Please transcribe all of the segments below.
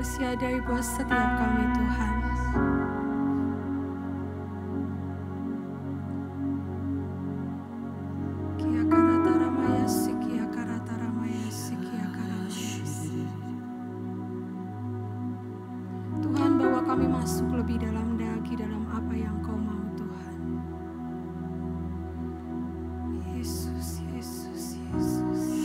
Engkau siadai buat setiap kami Tuhan. Tuhan, bawa kami masuk lebih dalam lagi dalam apa yang Kau mau Tuhan. Yesus, Yesus, Yesus.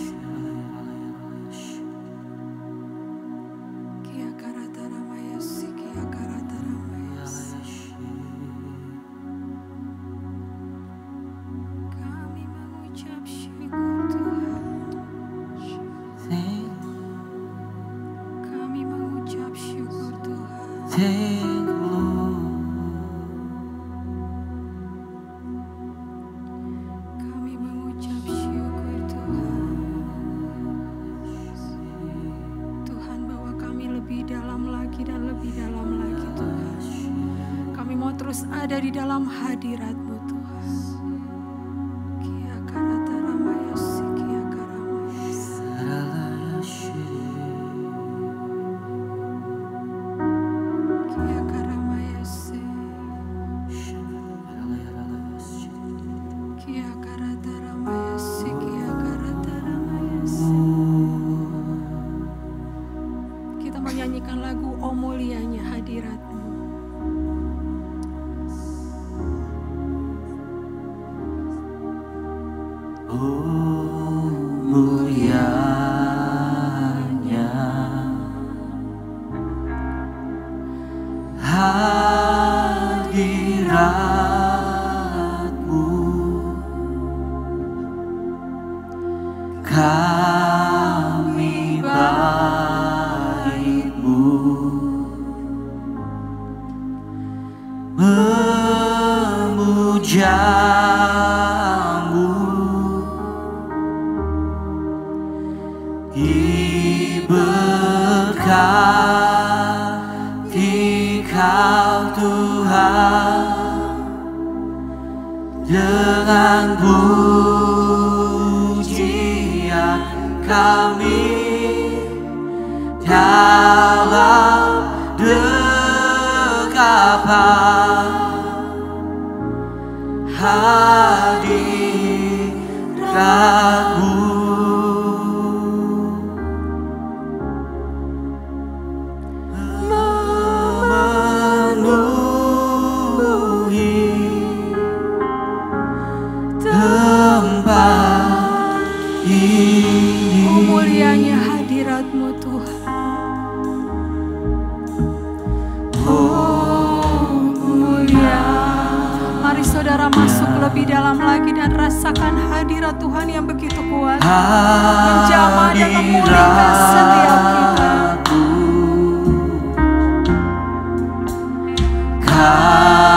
Ada di dalam hadirat-Mu Tuhan. Kia karata ramayasi, kia karamayasi. Kia karamayasi. Kia karata ramayasi, kia karata ramayasi. Kita menyanyikan lagu O Mulianya Hadirat-Mu. Mulianya hadirat-Mu, kami bait-Mu memuja. Diberkati Kau Tuhan dengan pujian kami dalam dekapan hadirat-Mu. Mulianya hadirat-Mu Tuhan. Oh mulia. Mari saudara masuk lebih dalam lagi dan rasakan hadirat Tuhan yang begitu kuat, menjamah dan memulihkan setiap kita. Kami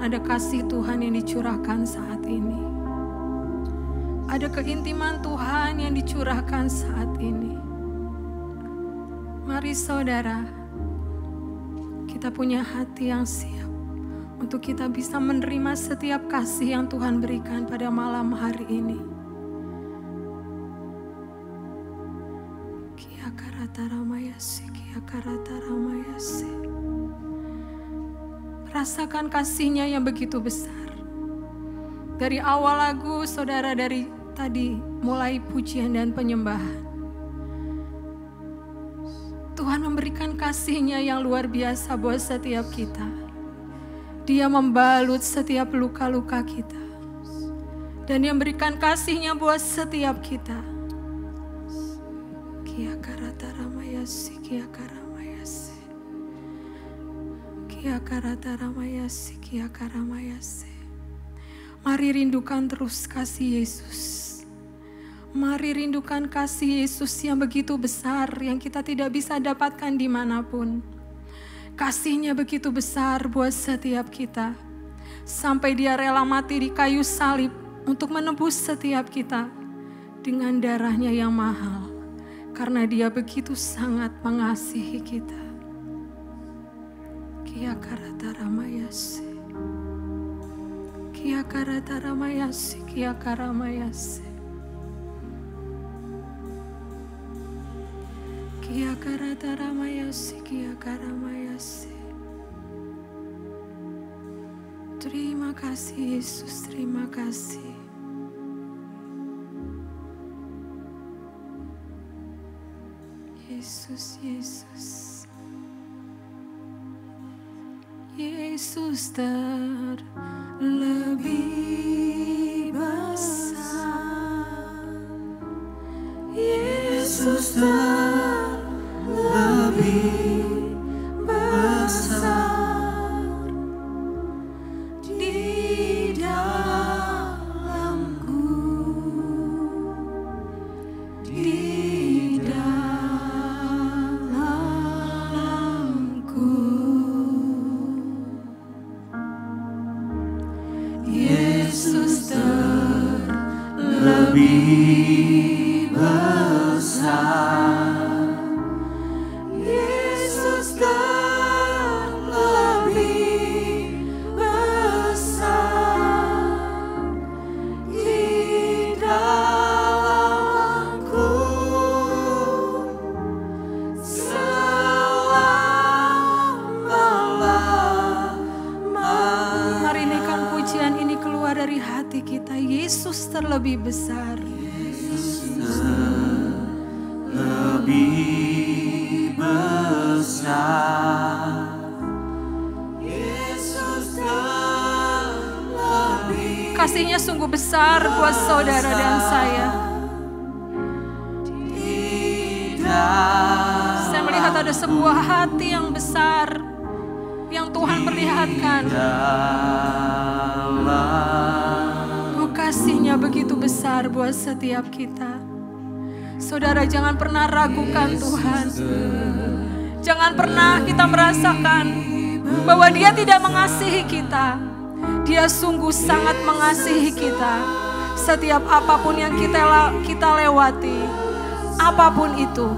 Ada kasih Tuhan yang dicurahkan saat ini. Ada keintiman Tuhan yang dicurahkan saat ini. Mari saudara, kita punya hati yang siap untuk kita bisa menerima setiap kasih yang Tuhan berikan pada malam hari ini. Kia karata ramayasi, kia karata ramayasi. Rasakan kasih-Nya yang begitu besar. Dari awal lagu, saudara, dari tadi mulai pujian dan penyembahan, Tuhan memberikan kasih-Nya yang luar biasa buat setiap kita. Dia membalut setiap luka-luka kita, dan Dia memberikan kasih-Nya buat setiap kita. Kia karata ramayasi, kia karamayasi. Kia karata ramayasi, kia karamayasi. Mari rindukan terus kasih Yesus. Mari rindukan kasih Yesus yang begitu besar, yang kita tidak bisa dapatkan dimanapun. Kasih-Nya begitu besar buat setiap kita. Sampai Dia rela mati di kayu salib untuk menebus setiap kita dengan darah-Nya yang mahal. Karena Dia begitu sangat mengasihi kita. Kia karata ramayasi, kia karata ramayasi, kia karamayasi, kia karata ramayasi, kia karamayasi. Terima kasih Yesus, terima kasih. Yesus, Yesus. Yesus terlebih besar. Yesus terlebih besar di dalamku, di dalamku. Yesus terlebih besar. Yesus terlebih besar di dalamku selama-lamanya. Mari naikkan pujian ini keluar dari hati kita. Yesus terlebih besar. Yesus terlebih besar. Yesus terlebih. Kasih-Nya sungguh besar buat saudara dan saya. Saya melihat ada sebuah hati yang besar yang Tuhan perlihatkan. Kasih-Nya begitu besar buat setiap kita. Saudara, jangan pernah ragukan Tuhan. Jangan pernah kita merasakan bahwa Dia tidak mengasihi kita. Dia sungguh sangat mengasihi kita. Setiap apapun yang kita lewati, apapun itu,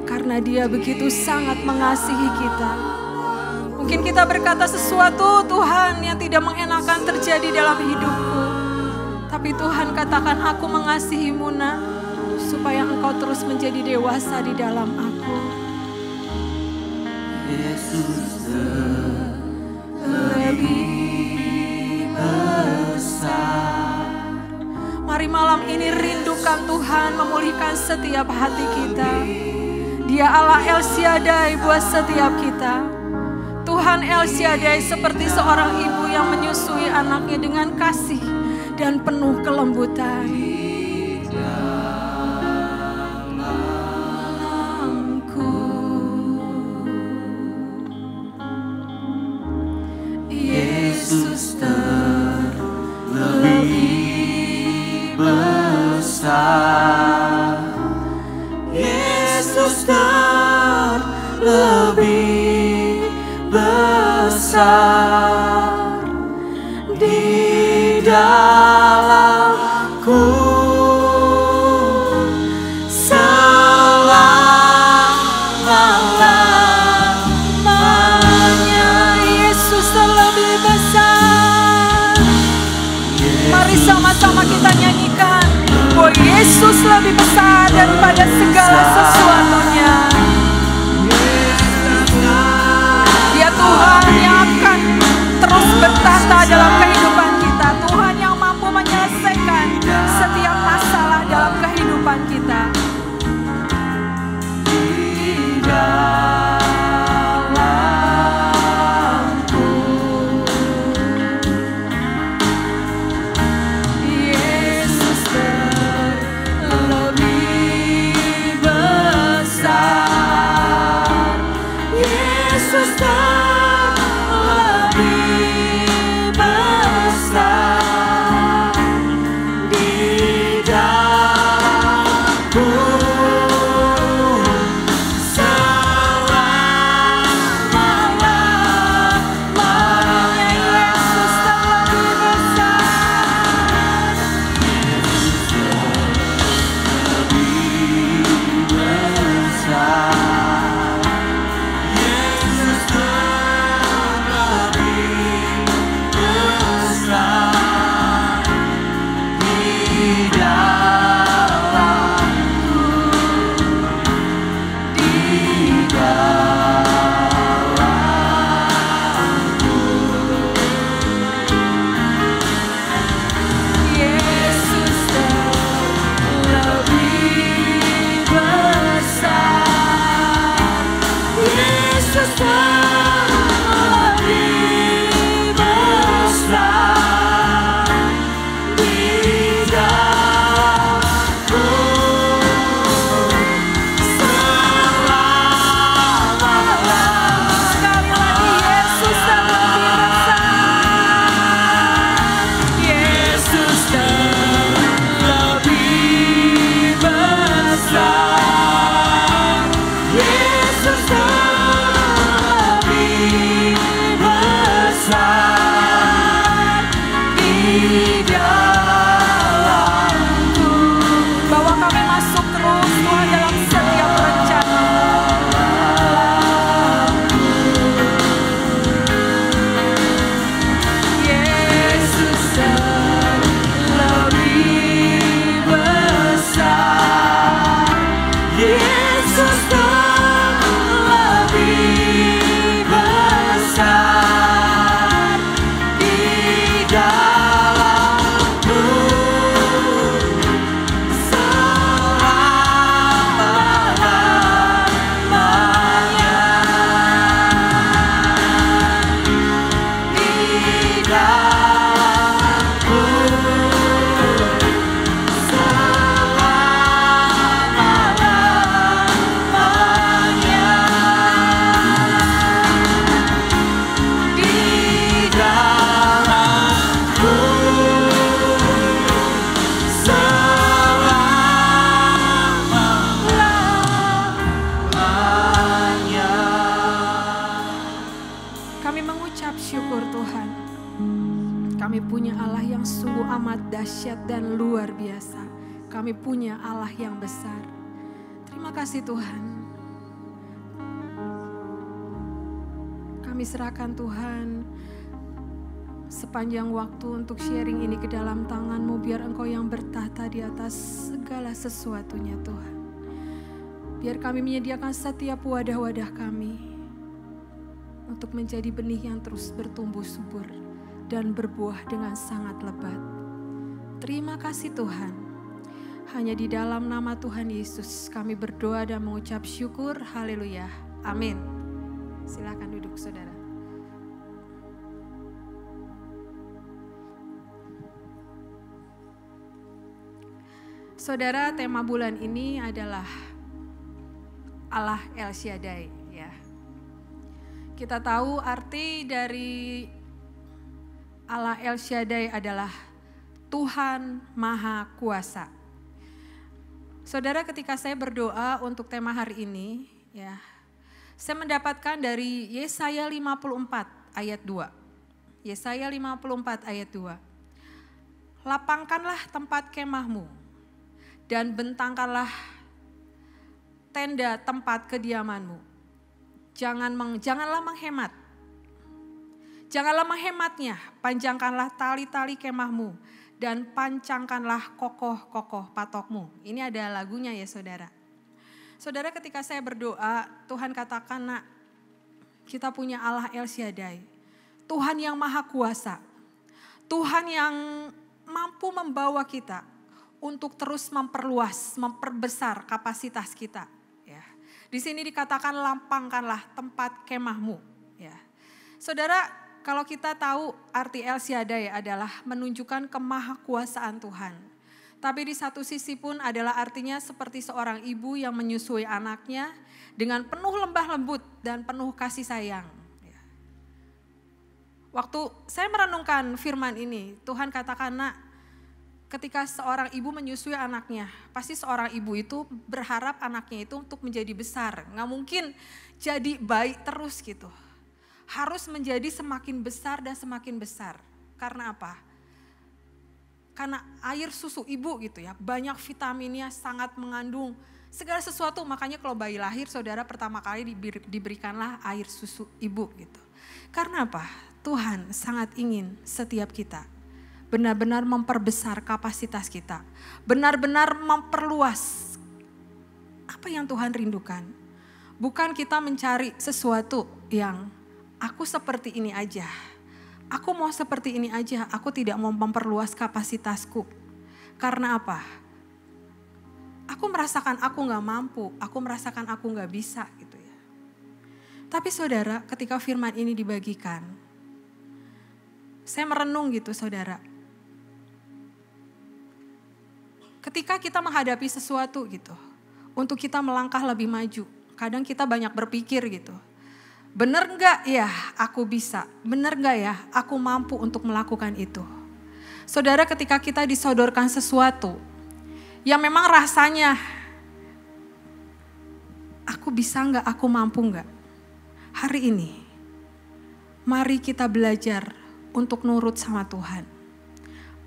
karena Dia begitu sangat mengasihi kita. Mungkin kita berkata sesuatu, Tuhan, yang tidak mengenakan terjadi dalam hidupku. Tapi Tuhan katakan, aku mengasihimu nak, supaya engkau terus menjadi dewasa di dalam aku. Yesus terlebih malam ini rindukan Tuhan memulihkan setiap hati kita. Dia Allah El Shaddai buat setiap kita. Tuhan El Shaddai seperti seorang ibu yang menyusui anaknya dengan kasih dan penuh kelembutan. Yesus terlebih besar. Yesus terlebih besar di dalamku. Sama-sama kita nyanyikan bahwa Yesus lebih besar daripada segala sesuatunya. Dia Tuhan yang akan terus bertata dalam kehidupan kita. Tuhan yang mampu menyelesaikan setiap masalah dalam kehidupan kita. Dan luar biasa. Kami punya Allah yang besar. Terima kasih Tuhan. Kami serahkan Tuhan sepanjang waktu untuk sharing ini ke dalam tangan-Mu, biar Engkau yang bertahta di atas segala sesuatunya Tuhan. Biar kami menyediakan setiap wadah-wadah kami untuk menjadi benih yang terus bertumbuh subur dan berbuah dengan sangat lebat. Terima kasih Tuhan. Hanya di dalam nama Tuhan Yesus kami berdoa dan mengucap syukur. Haleluya. Amin. Silakan duduk saudara. Saudara, tema bulan ini adalah Allah El Shaddai, ya. Kita tahu arti dari Allah El Shaddai adalah Tuhan Maha Kuasa. Saudara, ketika saya berdoa untuk tema hari ini, ya, saya mendapatkan dari Yesaya 54 ayat 2. Yesaya 54 ayat 2. Lapangkanlah tempat kemahmu dan bentangkanlah tenda tempat kediamanmu. Janganlah menghemat. Janganlah menghematnya, panjangkanlah tali-tali kemahmu dan pancangkanlah kokoh-kokoh patokmu. Ini ada lagunya ya saudara. Saudara, ketika saya berdoa, Tuhan katakan, nak, kita punya Allah El Shaddai. Tuhan yang maha kuasa. Tuhan yang mampu membawa kita untuk terus memperluas, memperbesar kapasitas kita. Ya. Di sini dikatakan lapangkanlah tempat kemahmu. Ya. Saudara, kalau kita tahu arti El Shaddai adalah menunjukkan kemahakuasaan Tuhan. Tapi di satu sisi pun adalah artinya seperti seorang ibu yang menyusui anaknya dengan penuh lembah lembut dan penuh kasih sayang. Waktu saya merenungkan firman ini, Tuhan katakan, nak, ketika seorang ibu menyusui anaknya, pasti seorang ibu itu berharap anaknya itu untuk menjadi besar. Nggak mungkin jadi baik terus gitu. Harus menjadi semakin besar dan semakin besar. Karena apa? Karena air susu ibu gitu ya, banyak vitaminnya, sangat mengandung segala sesuatu. Makanya kalau bayi lahir, saudara, pertama kali diberikanlah air susu ibu gitu. Karena apa? Tuhan sangat ingin setiap kita benar-benar memperbesar kapasitas kita. Benar-benar memperluas apa yang Tuhan rindukan. Bukan kita mencari sesuatu yang aku seperti ini aja. Aku mau seperti ini aja. Aku tidak mau memperluas kapasitasku. Karena apa? Aku merasakan aku gak mampu. Aku merasakan aku gak bisa gitu ya. Tapi saudara, ketika firman ini dibagikan, saya merenung gitu saudara. Ketika kita menghadapi sesuatu gitu, untuk kita melangkah lebih maju, kadang kita banyak berpikir gitu. Benar enggak ya aku bisa? Benar enggak ya aku mampu untuk melakukan itu? Saudara, ketika kita disodorkan sesuatu yang memang rasanya aku bisa enggak, aku mampu enggak? Hari ini mari kita belajar untuk nurut sama Tuhan.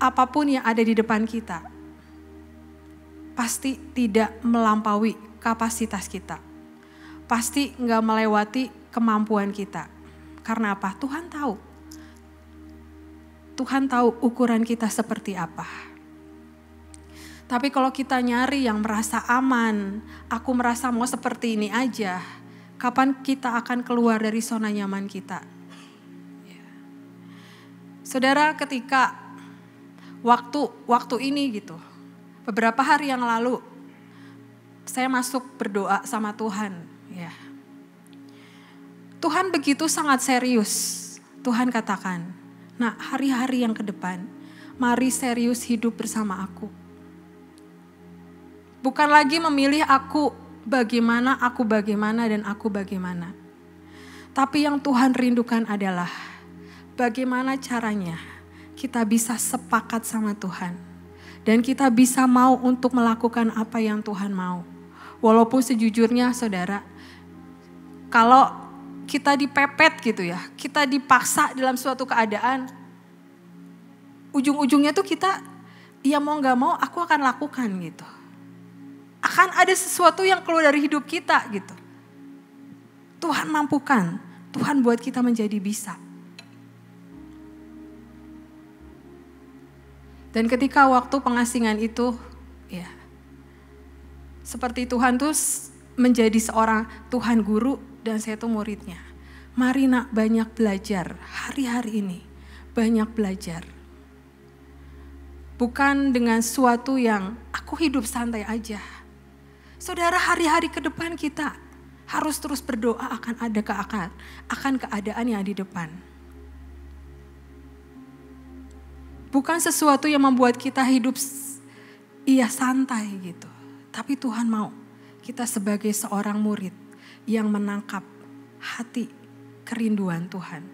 Apapun yang ada di depan kita pasti tidak melampaui kapasitas kita. Pasti enggak melewati kemampuan kita. Karena apa? Tuhan tahu. Tuhan tahu ukuran kita seperti apa. Tapi kalau kita nyari yang merasa aman, aku merasa mau seperti ini aja, kapan kita akan keluar dari zona nyaman kita? Saudara, ketika waktu ini gitu, beberapa hari yang lalu, saya masuk berdoa sama Tuhan. Ya. Tuhan begitu sangat serius. Tuhan katakan, nah hari-hari yang ke depan, mari serius hidup bersama aku. Bukan lagi memilih aku bagaimana, dan aku bagaimana. Tapi yang Tuhan rindukan adalah bagaimana caranya kita bisa sepakat sama Tuhan. Dan kita bisa mau untuk melakukan apa yang Tuhan mau. Walaupun sejujurnya saudara, kalau kita dipepet gitu ya, kita dipaksa dalam suatu keadaan, ujung-ujungnya tuh kita, ya mau gak mau aku akan lakukan gitu. Akan ada sesuatu yang keluar dari hidup kita gitu. Tuhan mampukan, Tuhan buat kita menjadi bisa. Dan ketika waktu pengasingan itu, ya, seperti Tuhan tuh menjadi seorang Tuhan guru dan saya tuh muridnya. Mari nak banyak belajar hari-hari ini, banyak belajar. Bukan dengan suatu yang aku hidup santai aja. Saudara, hari-hari ke depan kita harus terus berdoa akan keadaan yang di depan. Bukan sesuatu yang membuat kita hidup santai gitu. Tapi Tuhan mau kita sebagai seorang murid yang menangkap hati kerinduan Tuhan.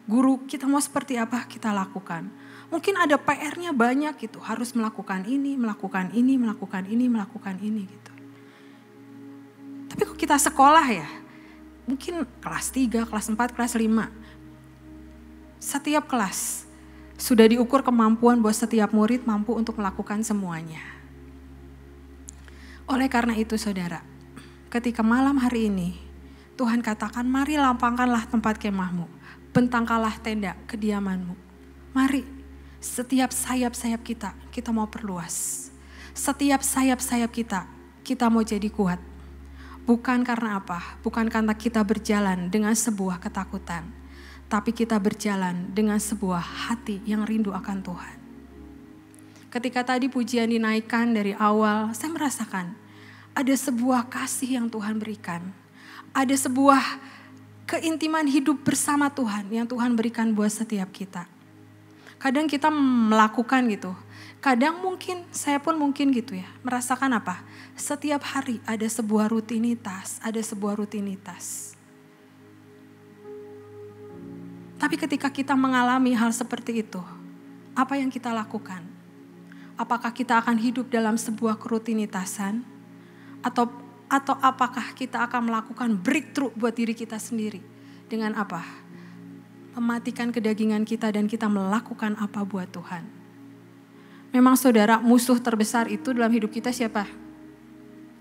Guru, kita mau seperti apa kita lakukan. Mungkin ada PR-nya banyak gitu, harus melakukan ini gitu. Tapi kok kita sekolah ya, mungkin kelas 3, kelas 4, kelas 5. Setiap kelas sudah diukur kemampuan bahwa setiap murid mampu untuk melakukan semuanya. Oleh karena itu saudara, ketika malam hari ini Tuhan katakan, mari lapangkanlah tempat kemahmu, bentangkanlah tenda kediamanmu. Mari, setiap sayap-sayap kita mau perluas. Setiap sayap-sayap kita mau jadi kuat. Bukan karena apa? Bukan karena kita berjalan dengan sebuah ketakutan. Tapi kita berjalan dengan sebuah hati yang rindu akan Tuhan. Ketika tadi pujian dinaikkan dari awal, saya merasakan ada sebuah kasih yang Tuhan berikan. Ada sebuah keintiman hidup bersama Tuhan yang Tuhan berikan buat setiap kita. Kadang kita melakukan gitu. Kadang mungkin, saya pun mungkin gitu ya. Merasakan apa? Setiap hari ada sebuah rutinitas. Tapi ketika kita mengalami hal seperti itu, apa yang kita lakukan? Apakah kita akan hidup dalam sebuah kerutinitasan? Atau apakah kita akan melakukan breakthrough buat diri kita sendiri? Dengan apa? Mematikan kedagingan kita dan kita melakukan apa buat Tuhan. Memang saudara, musuh terbesar itu dalam hidup kita siapa?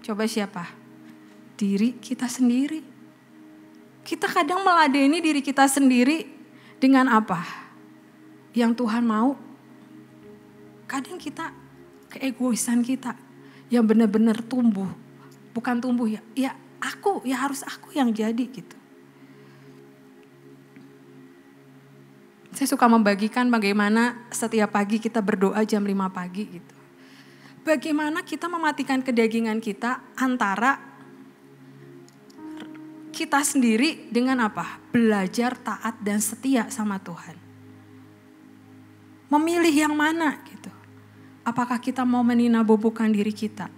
Coba siapa? Diri kita sendiri. Kita kadang meladeni diri kita sendiri dengan apa? Yang Tuhan mau. Kadang kita keegoisan kita yang benar-benar tumbuh. Bukan tumbuh ya harus aku yang jadi gitu. Saya suka membagikan bagaimana setiap pagi kita berdoa jam 5 pagi gitu. Bagaimana kita mematikan kedagingan kita antara kita sendiri dengan apa? Belajar taat dan setia sama Tuhan. Memilih yang mana gitu. Apakah kita mau meninabobokan diri kita?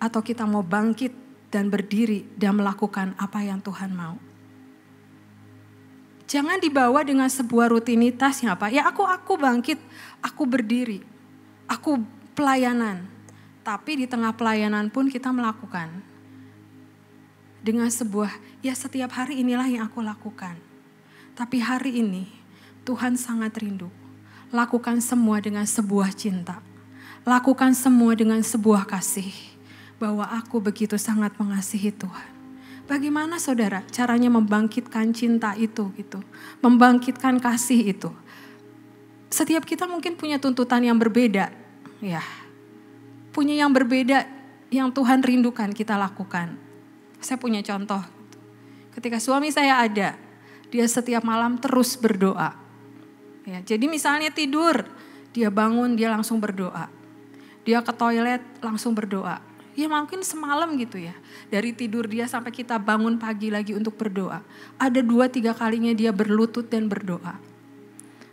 Atau kita mau bangkit dan berdiri dan melakukan apa yang Tuhan mau? Jangan dibawa dengan sebuah rutinitas yang apa? Ya aku bangkit, aku berdiri, aku pelayanan. Tapi di tengah pelayanan pun kita melakukan. Dengan sebuah, ya setiap hari inilah yang aku lakukan. Tapi hari ini Tuhan sangat rindu. Lakukan semua dengan sebuah cinta. Lakukan semua dengan sebuah kasih. Bahwa aku begitu sangat mengasihi Tuhan. Bagaimana saudara caranya membangkitkan cinta itu gitu. Membangkitkan kasih itu. Setiap kita mungkin punya tuntutan yang berbeda. Ya, punya yang berbeda yang Tuhan rindukan kita lakukan. Saya punya contoh. Ketika suami saya ada, dia setiap malam terus berdoa. Ya, jadi misalnya tidur, dia bangun, dia langsung berdoa. Dia ke toilet, langsung berdoa. Ya mungkin semalam gitu ya. Dari tidur dia sampai kita bangun pagi lagi untuk berdoa. Ada 2-3 kalinya dia berlutut dan berdoa.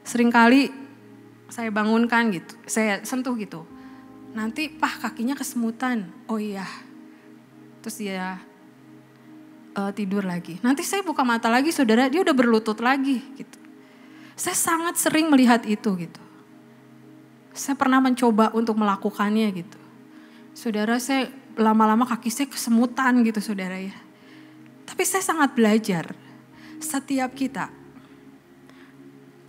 Seringkali saya bangunkan gitu, saya sentuh gitu. Nanti kakinya kesemutan. Oh iya. Terus dia tidur lagi. Nanti saya buka mata lagi saudara, dia udah berlutut lagi gitu. Saya sangat sering melihat itu gitu. Saya pernah mencoba untuk melakukannya gitu. Saudara, saya lama-lama kaki saya kesemutan gitu saudara ya. Tapi saya sangat belajar. Setiap kita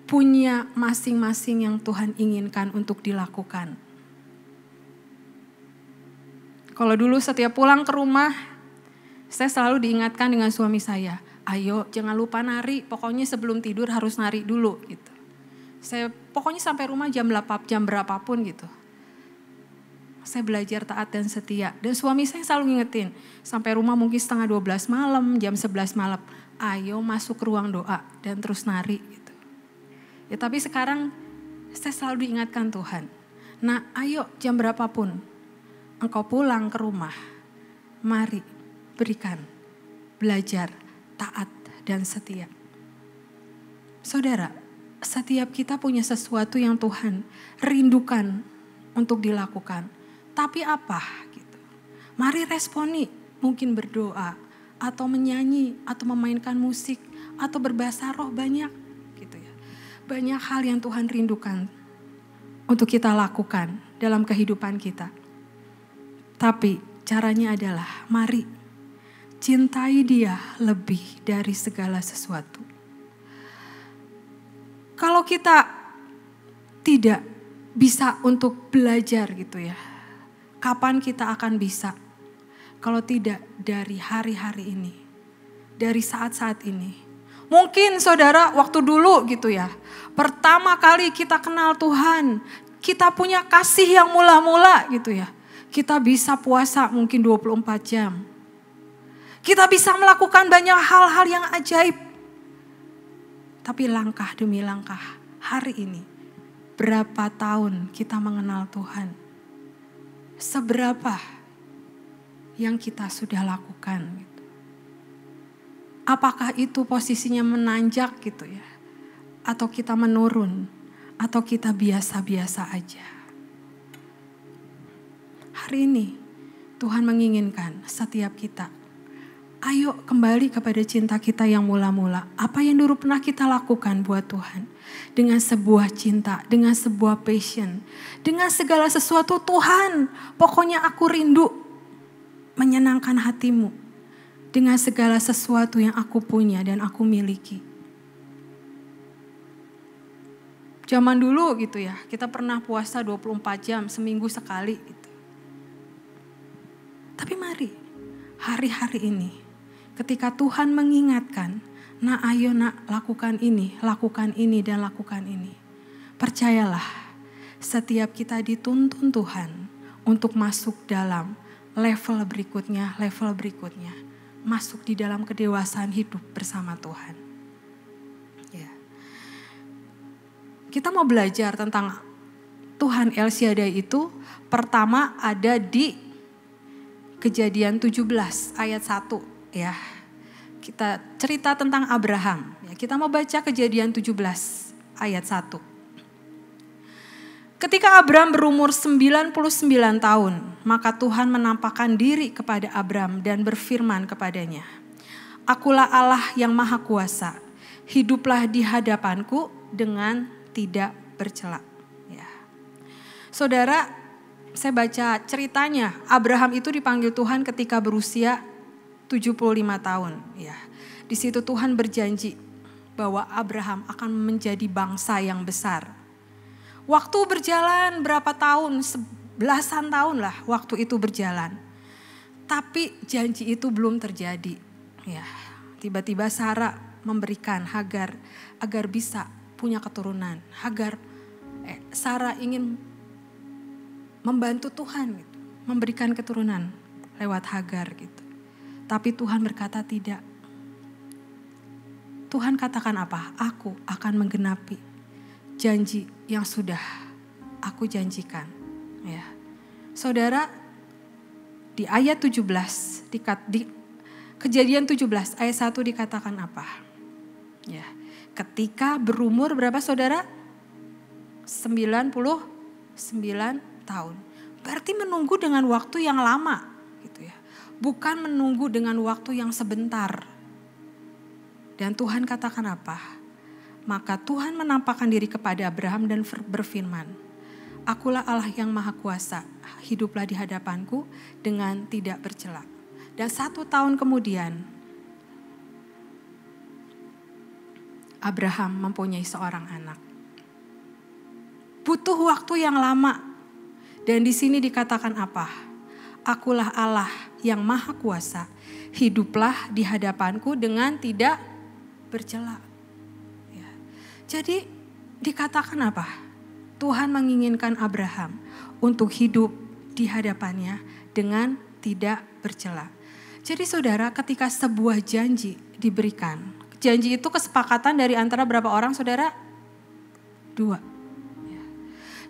punya masing-masing yang Tuhan inginkan untuk dilakukan. Kalau dulu setiap pulang ke rumah, saya selalu diingatkan dengan suami saya, ayo jangan lupa nari, pokoknya sebelum tidur harus nari dulu gitu. Saya pokoknya sampai rumah jam berapapun gitu. Saya belajar taat dan setia. Dan suami saya selalu ngingetin, sampai rumah mungkin 11:30 malam, jam 11 malam, ayo masuk ke ruang doa dan terus nari gitu. Ya tapi sekarang saya selalu diingatkan Tuhan, Nah, ayo jam berapapun engkau pulang ke rumah, mari berikan, belajar, taat dan setia. Saudara, setiap kita punya sesuatu yang Tuhan rindukan untuk dilakukan. Tapi apa gitu? Mari responi, mungkin berdoa atau menyanyi atau memainkan musik atau berbahasa roh, banyak gitu ya. Banyak hal yang Tuhan rindukan untuk kita lakukan dalam kehidupan kita. Tapi caranya adalah mari cintai Dia lebih dari segala sesuatu. Kalau kita tidak bisa untuk belajar gitu ya, kapan kita akan bisa? Kalau tidak dari hari-hari ini, dari saat-saat ini. Mungkin saudara waktu dulu gitu ya, pertama kali kita kenal Tuhan, kita punya kasih yang mula-mula gitu ya. Kita bisa puasa mungkin 24 jam. Kita bisa melakukan banyak hal-hal yang ajaib. Tapi langkah demi langkah hari ini, berapa tahun kita mengenal Tuhan? Seberapa yang kita sudah lakukan gitu. Apakah itu posisinya menanjak gitu ya? Atau kita menurun? Atau kita biasa-biasa aja? Hari ini Tuhan menginginkan setiap kita, ayo kembali kepada cinta kita yang mula-mula. Apa yang dulu pernah kita lakukan buat Tuhan. Dengan sebuah cinta, dengan sebuah passion. Dengan segala sesuatu, Tuhan, pokoknya aku rindu menyenangkan hatimu. Dengan segala sesuatu yang aku punya dan aku miliki. Zaman dulu gitu ya, kita pernah puasa 24 jam, seminggu sekali gitu. Tapi mari, hari-hari ini, ketika Tuhan mengingatkan, nah ayo nak lakukan ini dan lakukan ini. Percayalah, setiap kita dituntun Tuhan untuk masuk dalam level berikutnya. Masuk di dalam kedewasaan hidup bersama Tuhan. Ya. Kita mau belajar tentang Tuhan El Shaddai itu, pertama ada di Kejadian 17 ayat 1 ya. Kita cerita tentang Abraham. Ya, kita mau baca Kejadian 17 ayat 1. Ketika Abraham berumur 99 tahun, maka Tuhan menampakkan diri kepada Abraham dan berfirman kepadanya, "Akulah Allah yang Maha Kuasa, hiduplah di hadapanku dengan tidak bercela." Ya. Saudara, saya baca ceritanya, Abraham itu dipanggil Tuhan ketika berusia 75 tahun. Ya. Di situ Tuhan berjanji bahwa Abraham akan menjadi bangsa yang besar. Waktu berjalan berapa tahun, belasan tahun lah waktu itu berjalan. Tapi janji itu belum terjadi. Ya. Tiba-tiba Sarah memberikan Hagar agar bisa punya keturunan. Sarah ingin membantu Tuhan gitu, memberikan keturunan lewat Hagar gitu. Tapi Tuhan berkata tidak. Tuhan katakan apa? Aku akan menggenapi janji yang sudah aku janjikan. Ya. Saudara, di ayat 17, di Kejadian 17 ayat 1 dikatakan apa? Ya. Ketika berumur berapa saudara? 99 tahun. Berarti menunggu dengan waktu yang lama gitu ya. Bukan menunggu dengan waktu yang sebentar. Dan Tuhan katakan apa? Maka Tuhan menampakkan diri kepada Abraham dan berfirman, "Akulah Allah yang Maha Kuasa, hiduplah di hadapanku dengan tidak bercela." Dan 1 tahun kemudian Abraham mempunyai seorang anak. Butuh waktu yang lama. Dan di sini dikatakan apa? Akulah Allah yang Maha Kuasa, hiduplah di hadapanku dengan tidak bercela. Ya. Jadi dikatakan apa? Tuhan menginginkan Abraham untuk hidup di hadapannya dengan tidak bercela. Jadi saudara, ketika sebuah janji diberikan, janji itu kesepakatan dari antara berapa orang saudara? 2.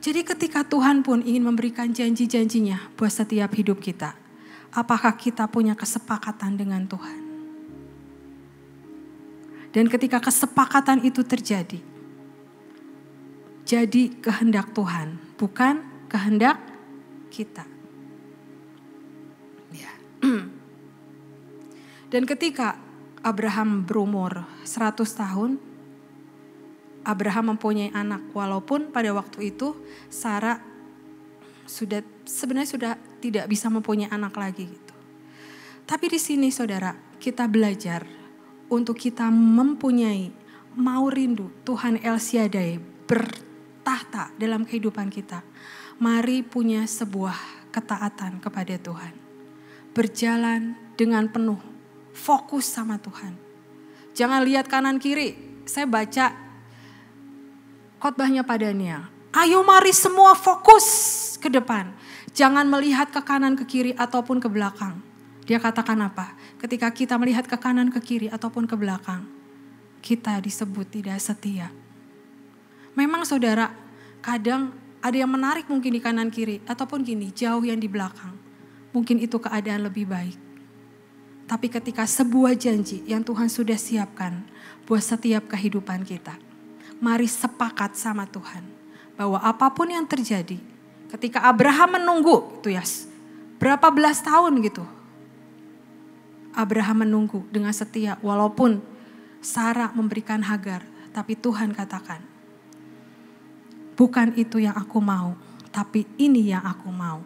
Jadi ketika Tuhan pun ingin memberikan janji-janjinya buat setiap hidup kita, apakah kita punya kesepakatan dengan Tuhan? Dan ketika kesepakatan itu terjadi, jadi kehendak Tuhan, bukan kehendak kita. Ya. Dan ketika Abraham berumur 100 tahun, Abraham mempunyai anak, walaupun pada waktu itu Sarah sebenarnya sudah tidak bisa mempunyai anak lagi gitu. Tapi di sini saudara, kita belajar untuk kita mempunyai mau rindu Tuhan El Shaddai bertahta dalam kehidupan kita. Mari punya sebuah ketaatan kepada Tuhan. Berjalan dengan penuh fokus sama Tuhan. Jangan lihat kanan kiri. Saya baca khotbahnya Pak Daniel. Ayo mari semua fokus ke depan. Jangan melihat ke kanan, ke kiri ataupun ke belakang. Dia katakan apa? Ketika kita melihat ke kanan, ke kiri ataupun ke belakang, kita disebut tidak setia. Memang saudara, kadang ada yang menarik mungkin di kanan kiri ataupun gini, jauh yang di belakang. Mungkin itu keadaan lebih baik. Tapi ketika sebuah janji yang Tuhan sudah siapkan buat setiap kehidupan kita, mari sepakat sama Tuhan bahwa apapun yang terjadi, ketika Abraham menunggu itu ya berapa belas tahun gitu, Abraham menunggu dengan setia walaupun Sarah memberikan Hagar, tapi Tuhan katakan, bukan itu yang aku mau, tapi ini yang aku mau.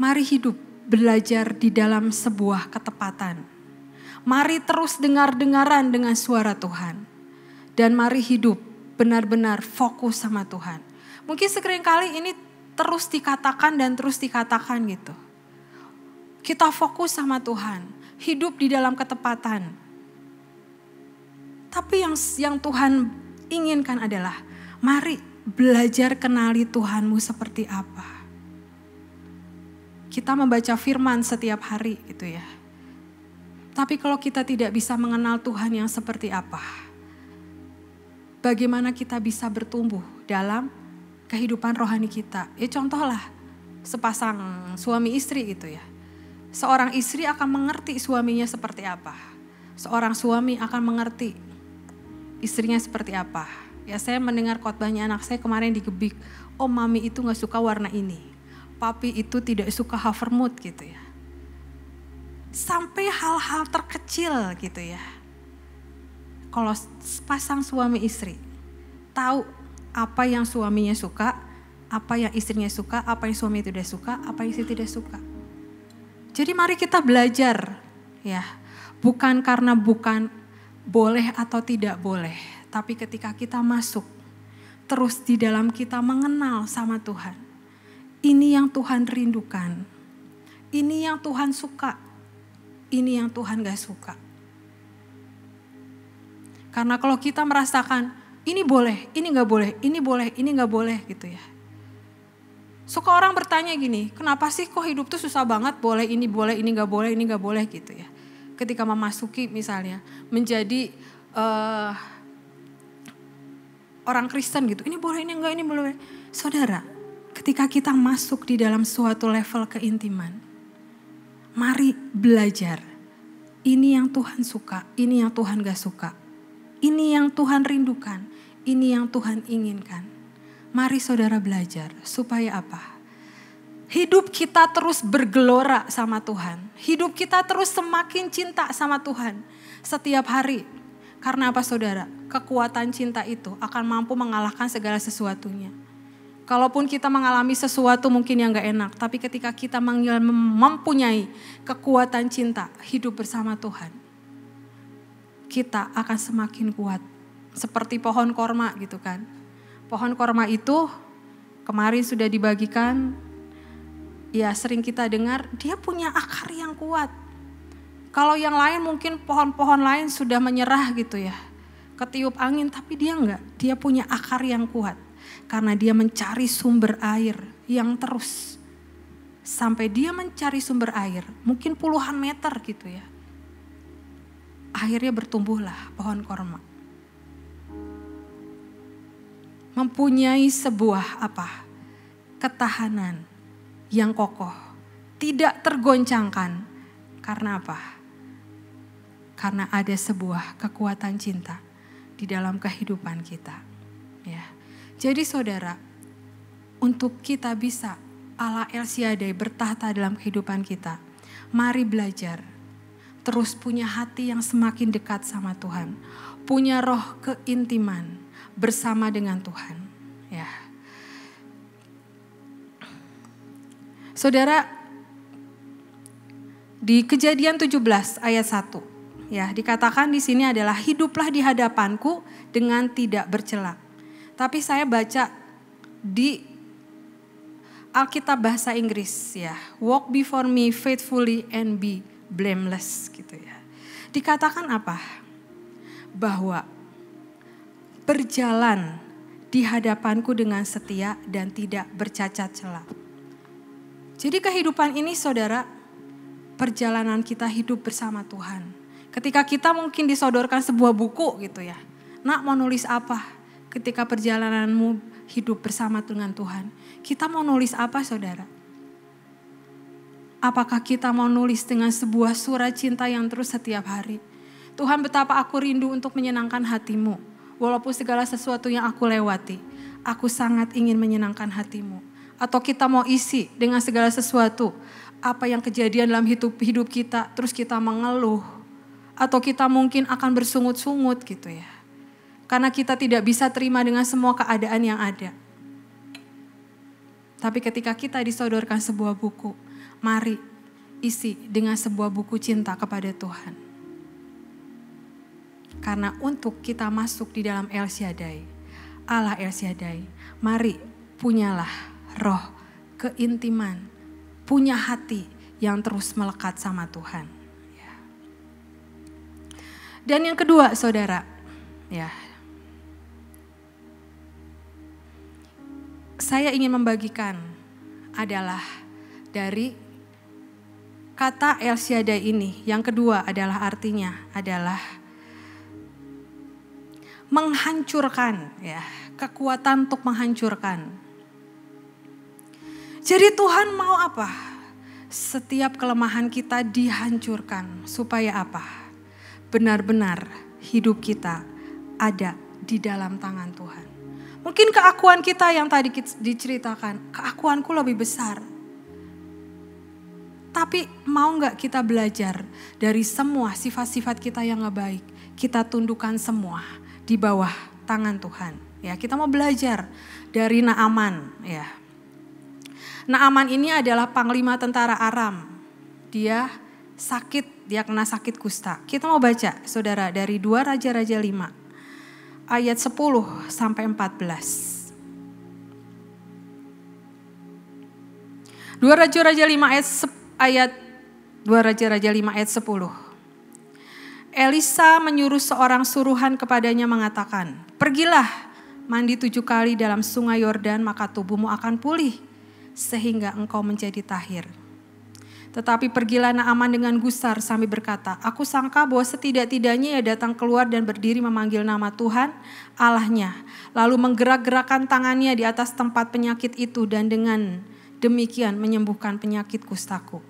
Mari hidup belajar di dalam sebuah ketepatan. Mari terus dengar-dengaran dengan suara Tuhan. Dan mari hidup benar-benar fokus sama Tuhan. Mungkin seringkali ini terus dikatakan dan terus dikatakan gitu. Kita fokus sama Tuhan. Hidup di dalam ketepatan. Tapi yang Tuhan inginkan adalah mari belajar kenali Tuhanmu seperti apa. Kita membaca firman setiap hari gitu ya. Tapi kalau kita tidak bisa mengenal Tuhan yang seperti apa, bagaimana kita bisa bertumbuh dalam kehidupan rohani kita? Ya contohlah sepasang suami istri gitu ya. Seorang istri akan mengerti suaminya seperti apa. Seorang suami akan mengerti istrinya seperti apa. Ya saya mendengar khotbahnya anak saya kemarin digebik. Oh mami itu gak suka warna ini. Papi itu tidak suka Havermut gitu ya. Sampai hal-hal terkecil gitu ya. Kalau pasang suami istri tahu apa yang suaminya suka, apa yang istrinya suka, apa yang suami tidak suka, apa yang istri tidak suka. Jadi mari kita belajar ya. Bukan karena bukan boleh atau tidak boleh, tapi ketika kita masuk terus di dalam kita mengenal sama Tuhan. Ini yang Tuhan rindukan. Ini yang Tuhan suka. Ini yang Tuhan gak suka. Karena kalau kita merasakan ini boleh, ini gak boleh, ini boleh, ini gak boleh gitu ya. Suka orang bertanya gini, kenapa sih kok hidup tuh susah banget, boleh, ini gak boleh, ini gak boleh gitu ya. Ketika memasuki misalnya menjadi orang Kristen gitu, ini boleh, ini enggak, ini boleh. Saudara, ketika kita masuk di dalam suatu level keintiman, mari belajar. Ini yang Tuhan suka, ini yang Tuhan gak suka. Ini yang Tuhan rindukan, ini yang Tuhan inginkan. Mari saudara belajar, supaya apa? Hidup kita terus bergelora sama Tuhan. Hidup kita terus semakin cinta sama Tuhan setiap hari. Karena apa saudara? Kekuatan cinta itu akan mampu mengalahkan segala sesuatunya. Kalaupun kita mengalami sesuatu mungkin yang gak enak, tapi ketika kita mempunyai kekuatan cinta, hidup bersama Tuhan, kita akan semakin kuat. Seperti pohon korma gitu kan. Pohon korma itu kemarin sudah dibagikan, ya sering kita dengar, dia punya akar yang kuat. Kalau yang lain mungkin pohon-pohon lain sudah menyerah gitu ya, ketiup angin, tapi dia enggak, dia punya akar yang kuat. Karena dia mencari sumber air yang terus. Sampai dia mencari sumber air, mungkin puluhan meter gitu ya. Akhirnya bertumbuhlah pohon korma. mempunyai sebuah ketahanan yang kokoh, tidak tergoncangkan. Karena apa? Karena ada sebuah kekuatan cinta di dalam kehidupan kita. Ya. Jadi saudara, untuk kita bisa Allah El Shaddai bertahta dalam kehidupan kita, mari belajar terus punya hati yang semakin dekat sama Tuhan, punya roh keintiman bersama dengan Tuhan. Ya. Saudara, di Kejadian 17 ayat 1, ya, dikatakan di sini adalah hiduplah di hadapanku dengan tidak bercela. Tapi saya baca di Alkitab bahasa Inggris, ya, walk before me faithfully and be blameless, gitu ya. Dikatakan apa? Bahwa berjalan di hadapanku dengan setia dan tidak bercacat cela. Jadi kehidupan ini saudara, perjalanan kita hidup bersama Tuhan. Ketika kita mungkin disodorkan sebuah buku gitu ya. Nak, mau nulis apa? Ketika perjalananmu hidup bersama dengan Tuhan. Kita mau nulis apa saudara? Apakah kita mau nulis dengan sebuah surat cinta yang terus setiap hari? Tuhan, betapa aku rindu untuk menyenangkan hatimu. Walaupun segala sesuatu yang aku lewati, aku sangat ingin menyenangkan hatimu. Atau kita mau isi dengan segala sesuatu, apa yang kejadian dalam hidup kita, terus kita mengeluh. Atau kita mungkin akan bersungut-sungut gitu ya. Karena kita tidak bisa terima dengan semua keadaan yang ada. Tapi ketika kita disodorkan sebuah buku, mari isi dengan sebuah buku cinta kepada Tuhan. Karena untuk kita masuk di dalam El Shaddai, Allah El Shaddai, mari punyalah roh keintiman, punya hati yang terus melekat sama Tuhan. Ya. Dan yang kedua saudara, ya, saya ingin membagikan adalah dari kata El Shaddai ini. Yang kedua adalah artinya adalah menghancurkan, ya, kekuatan untuk menghancurkan. Jadi Tuhan mau apa? Setiap kelemahan kita dihancurkan supaya apa? Benar-benar hidup kita ada di dalam tangan Tuhan. Mungkin keakuan kita yang tadi diceritakan, keakuanku lebih besar. Tapi mau gak kita belajar dari semua sifat-sifat kita yang gak baik, kita tundukkan semua di bawah tangan Tuhan. Ya, kita mau belajar dari Naaman. Ya. Naaman ini adalah panglima tentara Aram. Dia sakit, dia kena sakit kusta. Kita mau baca saudara dari 2 Raja-Raja 5 ayat 10 sampai 14. 2 Raja-Raja 5 ayat 2 Raja-Raja 5 ayat 10. Elisa menyuruh seorang suruhan kepadanya mengatakan, pergilah mandi 7 kali dalam sungai Yordan, maka tubuhmu akan pulih sehingga engkau menjadi tahir. Tetapi pergilah Naaman dengan gusar sambil berkata, aku sangka bahwa setidak-tidaknya ia datang keluar dan berdiri memanggil nama Tuhan Allahnya. Lalu menggerak-gerakkan tangannya di atas tempat penyakit itu dan dengan demikian menyembuhkan penyakit kustaku.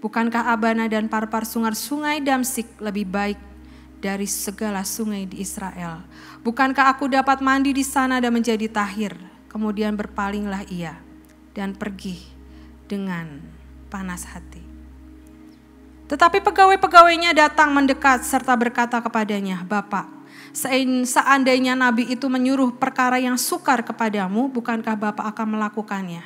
Bukankah Abana dan Parpar sungai Damsik lebih baik dari segala sungai di Israel? Bukankah aku dapat mandi di sana dan menjadi tahir? Kemudian berpalinglah ia dan pergi dengan panas hati. Tetapi pegawai-pegawainya datang mendekat serta berkata kepadanya, Bapak, seandainya nabi itu menyuruh perkara yang sukar kepadamu, bukankah Bapak akan melakukannya?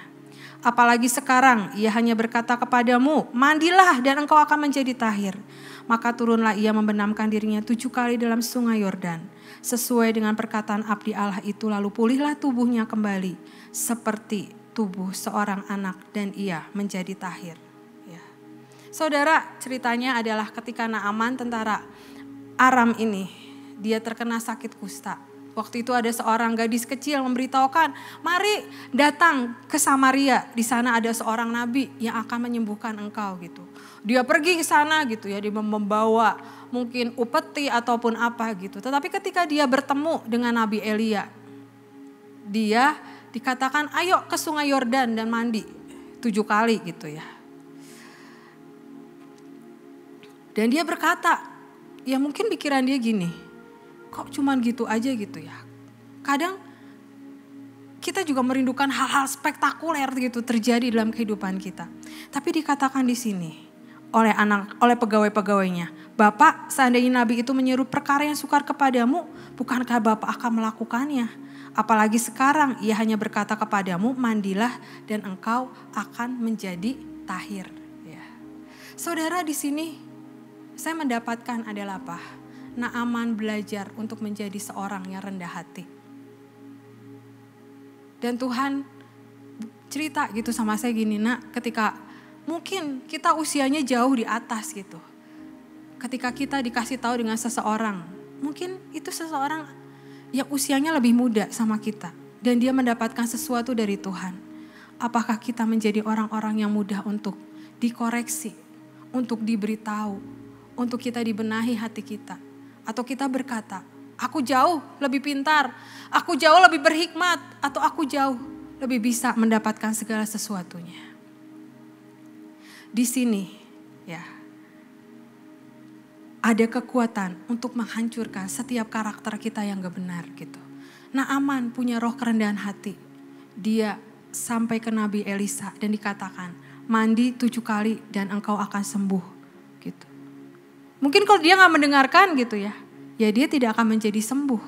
Apalagi sekarang ia hanya berkata kepadamu, mandilah dan engkau akan menjadi tahir. Maka turunlah ia membenamkan dirinya 7 kali dalam sungai Yordan. Sesuai dengan perkataan abdi Allah itu, lalu pulihlah tubuhnya kembali seperti tubuh seorang anak dan ia menjadi tahir. Ya. Saudara, ceritanya adalah ketika Naaman tentara Aram ini, dia terkena sakit kusta. Waktu itu ada seorang gadis kecil memberitahukan, mari datang ke Samaria. Di sana ada seorang nabi yang akan menyembuhkan engkau gitu. Dia pergi ke sana gitu ya, dia membawa mungkin upeti ataupun apa gitu. Tetapi ketika dia bertemu dengan Nabi Elia, dia dikatakan ayo ke sungai Yordan dan mandi 7 kali gitu ya. Dan dia berkata, ya mungkin pikiran dia gini, kok cuman gitu aja gitu ya. Kadang kita juga merindukan hal-hal spektakuler gitu terjadi dalam kehidupan kita. Tapi dikatakan di sini oleh pegawai-pegawainya, Bapak, seandainya nabi itu menyeru perkara yang sukar kepadamu, bukankah Bapak akan melakukannya? Apalagi sekarang ia hanya berkata kepadamu, mandilah dan engkau akan menjadi tahir. Ya. Saudara, di sini saya mendapatkan adalah apa? Naaman belajar untuk menjadi seorang yang rendah hati. Dan Tuhan cerita gitu sama saya gini, nak, ketika mungkin kita usianya jauh di atas gitu. Ketika kita dikasih tahu dengan seseorang, mungkin itu seseorang yang usianya lebih muda sama kita. Dan dia mendapatkan sesuatu dari Tuhan. Apakah kita menjadi orang-orang yang mudah untuk dikoreksi, untuk diberitahu, untuk kita dibenahi hati kita? Atau kita berkata, aku jauh lebih pintar, aku jauh lebih berhikmat, atau aku jauh lebih bisa mendapatkan segala sesuatunya. Di sini ya, ada kekuatan untuk menghancurkan setiap karakter kita yang gak benar gitu. Naaman punya roh kerendahan hati. Dia sampai ke Nabi Elisa dan dikatakan, mandi 7 kali dan engkau akan sembuh gitu. Mungkin kalau dia gak mendengarkan gitu ya dia tidak akan menjadi sembuh.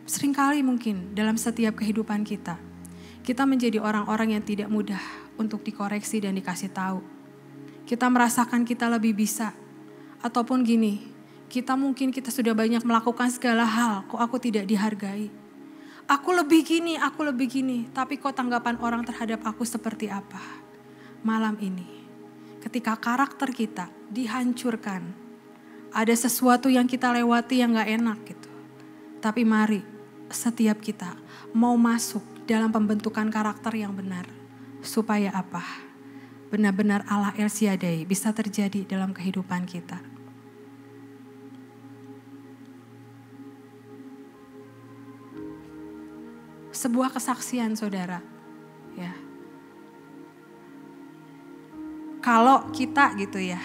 Seringkali mungkin dalam setiap kehidupan kita menjadi orang-orang yang tidak mudah untuk dikoreksi dan dikasih tahu. Kita merasakan kita lebih bisa. Ataupun gini, kita sudah banyak melakukan segala hal, kok aku tidak dihargai. Aku lebih gini, tapi kok tanggapan orang terhadap aku seperti apa? Malam ini, ketika karakter kita dihancurkan, ada sesuatu yang kita lewati yang gak enak gitu. Tapi mari setiap kita mau masuk dalam pembentukan karakter yang benar. Supaya apa? Benar-benar Allah El Shaddai bisa terjadi dalam kehidupan kita. Sebuah kesaksian saudara. Ya. Kalau kita gitu ya,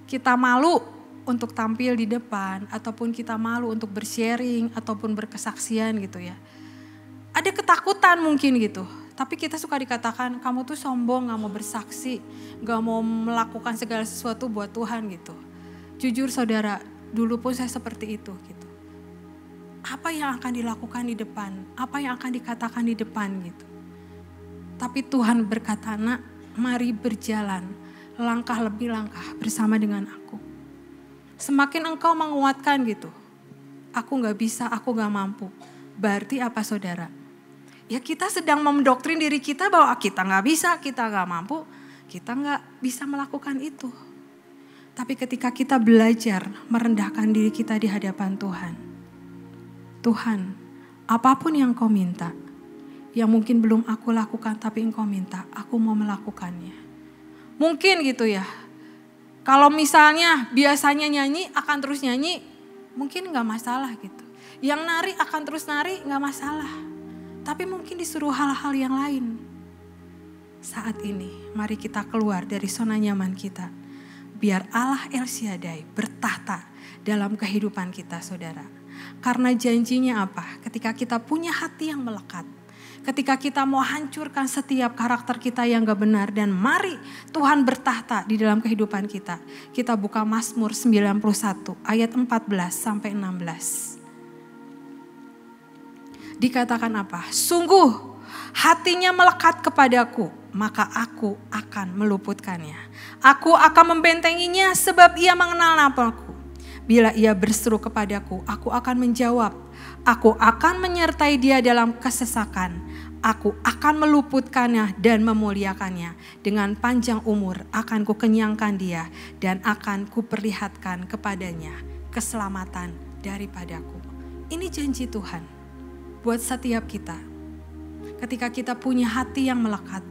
kita malu untuk tampil di depan, ataupun kita malu untuk bersharing, ataupun berkesaksian gitu ya. Ada ketakutan mungkin gitu. Tapi kita suka dikatakan, kamu tuh sombong, gak mau bersaksi, gak mau melakukan segala sesuatu buat Tuhan gitu. Jujur saudara, dulu pun saya seperti itu gitu. Apa yang akan dilakukan di depan, apa yang akan dikatakan di depan gitu. Tapi Tuhan berkata, nak, mari berjalan langkah lebih langkah bersama dengan aku. Semakin engkau menguatkan gitu, aku gak bisa, aku gak mampu. Berarti apa saudara? Ya kita sedang mendoktrin diri kita bahwa kita gak bisa, kita gak mampu, kita gak bisa melakukan itu. Tapi ketika kita belajar merendahkan diri kita di hadapan Tuhan. Tuhan, apapun yang kau minta, yang mungkin belum aku lakukan tapi engkau minta, aku mau melakukannya. Mungkin gitu ya, kalau misalnya biasanya nyanyi akan terus nyanyi, mungkin gak masalah gitu. Yang nari akan terus nari gak masalah. Tapi mungkin disuruh hal-hal yang lain. Saat ini mari kita keluar dari zona nyaman kita. Biar Allah El Shaddai bertahta dalam kehidupan kita saudara. Karena janjinya apa? Ketika kita punya hati yang melekat. Ketika kita mau hancurkan setiap karakter kita yang gak benar. Dan mari Tuhan bertahta di dalam kehidupan kita. Kita buka Mazmur 91 ayat 14 sampai 16. Dikatakan apa? Sungguh hatinya melekat kepadaku, maka aku akan meluputkannya. Aku akan membentenginya sebab ia mengenal namaku. Bila ia berseru kepadaku, aku akan menjawab. Aku akan menyertai dia dalam kesesakan. Aku akan meluputkannya dan memuliakannya. Dengan panjang umur akan kukenyangkan dia dan akan kuperlihatkan kepadanya keselamatan daripadaku. Ini janji Tuhan. Buat setiap kita, ketika kita punya hati yang melekat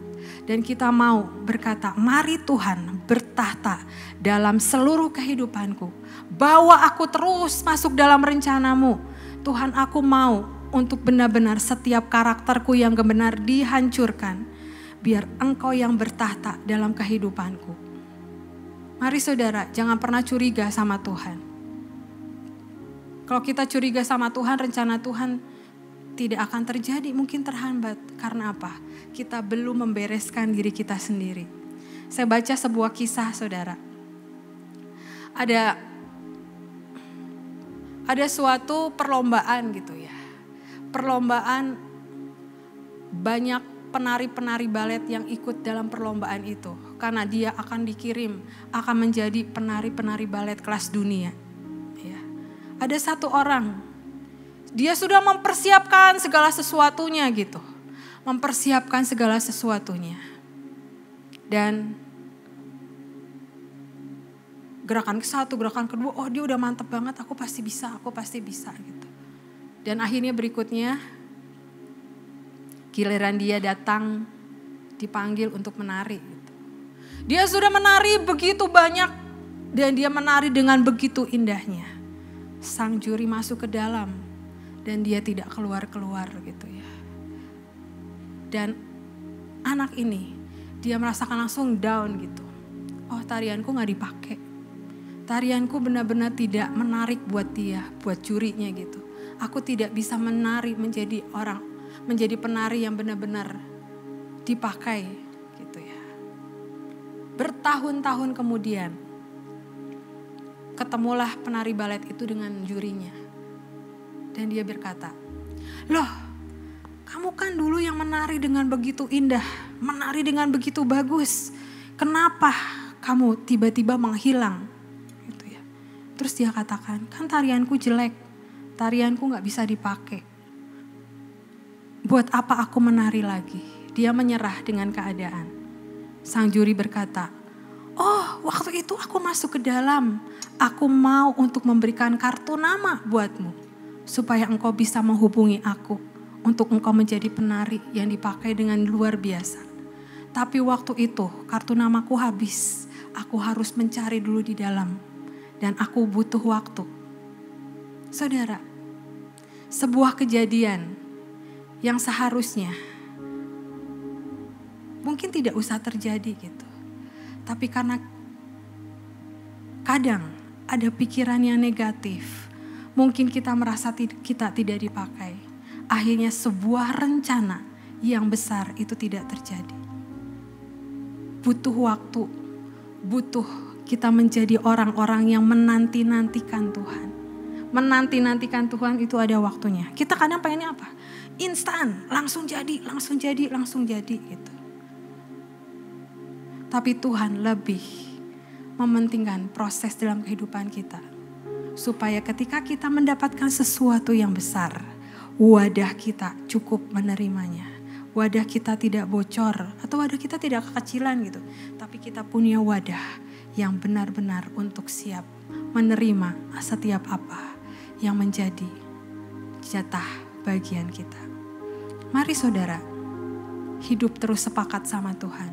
dan kita mau berkata, mari Tuhan bertahta dalam seluruh kehidupanku. Bawa aku terus masuk dalam rencanamu. Tuhan, aku mau untuk benar-benar setiap karakterku yang benar dihancurkan. Biar Engkau yang bertahta dalam kehidupanku. Mari saudara, jangan pernah curiga sama Tuhan. Kalau kita curiga sama Tuhan, rencana Tuhan tidak akan terjadi, mungkin terhambat. Karena apa? Kita belum membereskan diri kita sendiri. Saya baca sebuah kisah saudara. Ada suatu perlombaan gitu ya. Perlombaan, banyak penari-penari balet yang ikut dalam perlombaan itu. Karena dia akan dikirim, akan menjadi penari-penari balet kelas dunia. Ya. Ada satu orang, dia sudah mempersiapkan segala sesuatunya gitu. Mempersiapkan segala sesuatunya. Dan gerakan ke satu, gerakan kedua, oh dia udah mantep banget, aku pasti bisa gitu. Dan akhirnya berikutnya, giliran dia datang, dipanggil untuk menari. Gitu. Dia sudah menari begitu banyak, dan dia menari dengan begitu indahnya. Sang juri masuk ke dalam, dan dia tidak keluar-keluar gitu ya. Dan anak ini, dia merasakan langsung down gitu. Oh tarianku gak dipakai. Tarianku benar-benar tidak menarik buat dia, buat jurinya gitu. Aku tidak bisa menari menjadi penari yang benar-benar dipakai gitu ya. Bertahun-tahun kemudian, ketemulah penari balet itu dengan jurinya. Dan dia berkata, loh kamu kan dulu yang menari dengan begitu indah, menari dengan begitu bagus. Kenapa kamu tiba-tiba menghilang? Terus dia katakan, kan tarianku jelek, tarianku gak bisa dipakai. Buat apa aku menari lagi? Dia menyerah dengan keadaan. Sang juri berkata, oh waktu itu aku masuk ke dalam, aku mau untuk memberikan kartu nama buatmu. Supaya engkau bisa menghubungi aku, untuk engkau menjadi penari yang dipakai dengan luar biasa. Tapi waktu itu kartu namaku habis, aku harus mencari dulu di dalam. Dan aku butuh waktu. Saudara, sebuah kejadian yang seharusnya mungkin tidak usah terjadi gitu. Tapi karena kadang ada pikiran yang negatif, mungkin kita merasa kita tidak dipakai. Akhirnya sebuah rencana yang besar itu tidak terjadi. Butuh waktu, butuh kita menjadi orang-orang yang menanti-nantikan Tuhan. Menanti-nantikan Tuhan itu ada waktunya. Kita kadang pengennya apa? Instan, langsung jadi gitu. Tapi Tuhan lebih mementingkan proses dalam kehidupan kita. Supaya ketika kita mendapatkan sesuatu yang besar, wadah kita cukup menerimanya. Wadah kita tidak bocor atau wadah kita tidak kekecilan gitu. Tapi kita punya wadah yang benar-benar untuk siap menerima setiap apa yang menjadi jatah bagian kita. Mari saudara, hidup terus sepakat sama Tuhan.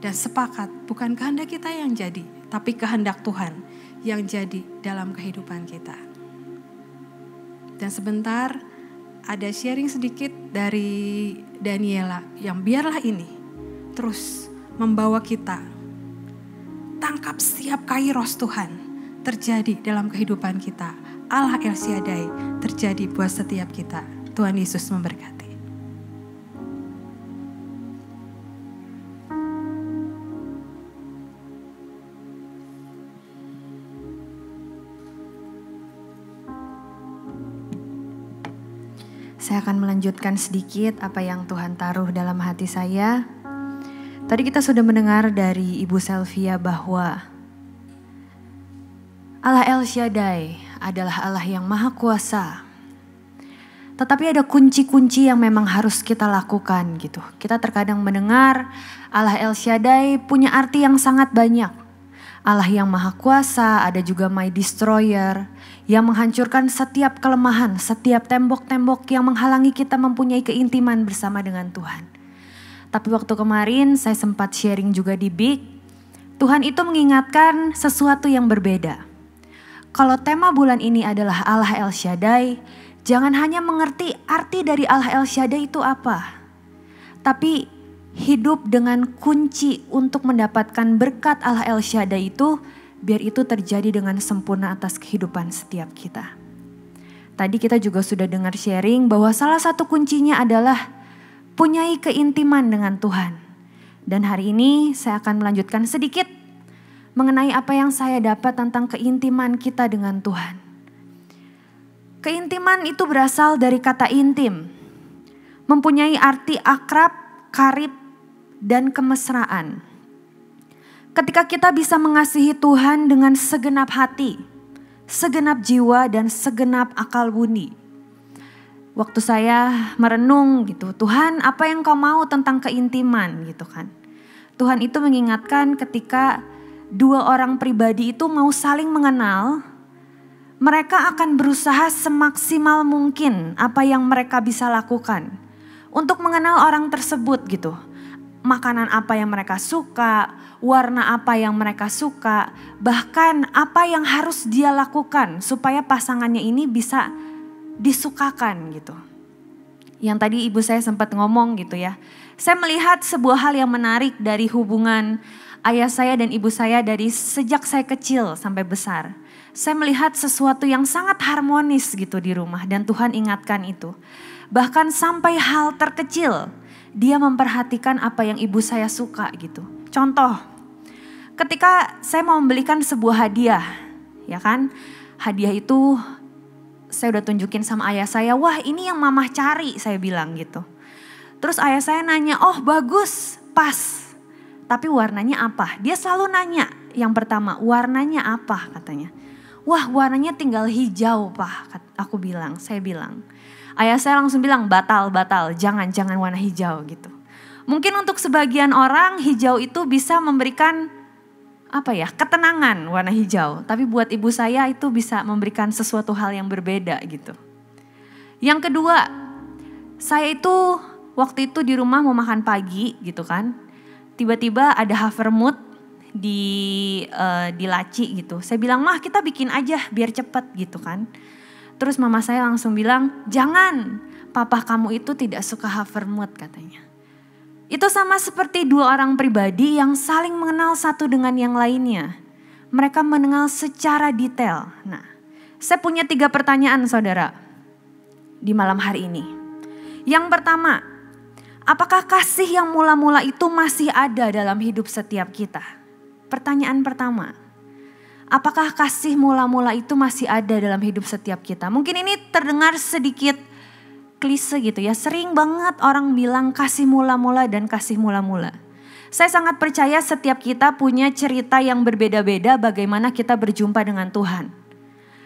Dan sepakat bukan kehendak kita yang jadi, tapi kehendak Tuhan yang jadi dalam kehidupan kita. Dan sebentar ada sharing sedikit dari Daniela yang biarlah ini terus membawa kita tangkap setiap kairos Tuhan terjadi dalam kehidupan kita. Allah El Shaddai terjadi buat setiap kita. Tuhan Yesus memberkati. Saya akan melanjutkan sedikit apa yang Tuhan taruh dalam hati saya. Tadi kita sudah mendengar dari Ibu Selvia bahwa Allah El Shaddai adalah Allah yang maha kuasa. Tetapi ada kunci-kunci yang memang harus kita lakukan gitu. Kita terkadang mendengar Allah El Shaddai punya arti yang sangat banyak. Allah yang maha kuasa, ada juga My Destroyer yang menghancurkan setiap kelemahan, setiap tembok-tembok yang menghalangi kita mempunyai keintiman bersama dengan Tuhan. Tapi waktu kemarin saya sempat sharing juga di Big, Tuhan itu mengingatkan sesuatu yang berbeda. kalau tema bulan ini adalah Allah El Shaddai, jangan hanya mengerti arti dari Allah El Shaddai itu apa, tapi hidup dengan kunci untuk mendapatkan berkat Allah El Shaddai itu, biar itu terjadi dengan sempurna atas kehidupan setiap kita. Tadi kita juga sudah dengar sharing bahwa salah satu kuncinya adalah punyai keintiman dengan Tuhan. Dan hari ini saya akan melanjutkan sedikit mengenai apa yang saya dapat tentang keintiman kita dengan Tuhan. Keintiman itu berasal dari kata intim, mempunyai arti akrab, karib, dan kemesraan. Ketika kita bisa mengasihi Tuhan dengan segenap hati, segenap jiwa, dan segenap akal budi. Waktu saya merenung gitu, Tuhan apa yang kau mau tentang keintiman gitu kan. Tuhan itu mengingatkan ketika dua orang pribadi itu mau saling mengenal, mereka akan berusaha semaksimal mungkin apa yang mereka bisa lakukan untuk mengenal orang tersebut gitu. Makanan apa yang mereka suka, warna apa yang mereka suka, bahkan apa yang harus dia lakukan supaya pasangannya ini bisa disukakan gitu. Yang tadi ibu saya sempat ngomong gitu ya. Saya melihat sebuah hal yang menarik dari hubungan ayah saya dan ibu saya dari sejak saya kecil sampai besar. Saya melihat sesuatu yang sangat harmonis gitu di rumah dan Tuhan ingatkan itu. Bahkan sampai hal terkecil dia memperhatikan apa yang ibu saya suka gitu. Contoh, ketika saya mau membelikan sebuah hadiah, ya kan? Hadiah itu saya udah tunjukin sama ayah saya, wah ini yang mamah cari, saya bilang gitu. Terus ayah saya nanya, oh bagus, pas. Tapi warnanya apa? Dia selalu nanya yang pertama, warnanya apa katanya. Wah warnanya tinggal hijau pak, saya bilang. Ayah saya langsung bilang, batal, jangan warna hijau gitu. Mungkin untuk sebagian orang hijau itu bisa memberikan ketenangan warna hijau. Tapi buat ibu saya itu bisa memberikan sesuatu hal yang berbeda gitu. Yang kedua, saya itu waktu itu di rumah mau makan pagi gitu kan. Tiba-tiba ada havermut di laci gitu. Saya bilang, mah kita bikin aja biar cepet gitu kan. Terus mama saya langsung bilang, jangan, papa kamu itu tidak suka havermut katanya. Itu sama seperti dua orang pribadi yang saling mengenal satu dengan yang lainnya. Mereka mengenal secara detail. Nah, saya punya 3 pertanyaan saudara di malam hari ini. Yang pertama, apakah kasih yang mula-mula itu masih ada dalam hidup setiap kita? Pertanyaan pertama, apakah kasih mula-mula itu masih ada dalam hidup setiap kita? Mungkin ini terdengar sedikit klise gitu ya, sering banget orang bilang kasih mula-mula dan kasih mula-mula. Saya sangat percaya setiap kita punya cerita yang berbeda-beda bagaimana kita berjumpa dengan Tuhan.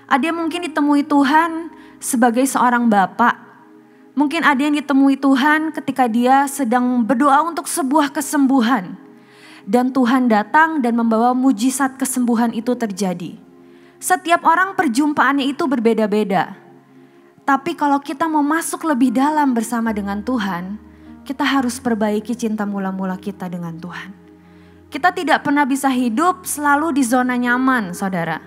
Ada yang mungkin ditemui Tuhan sebagai seorang bapak. Mungkin ada yang ditemui Tuhan ketika dia sedang berdoa untuk sebuah kesembuhan. Dan Tuhan datang dan membawa mujizat kesembuhan itu terjadi. Setiap orang perjumpaannya itu berbeda-beda. Tapi kalau kita mau masuk lebih dalam bersama dengan Tuhan, kita harus perbaiki cinta mula-mula kita dengan Tuhan. Kita tidak pernah bisa hidup selalu di zona nyaman, saudara.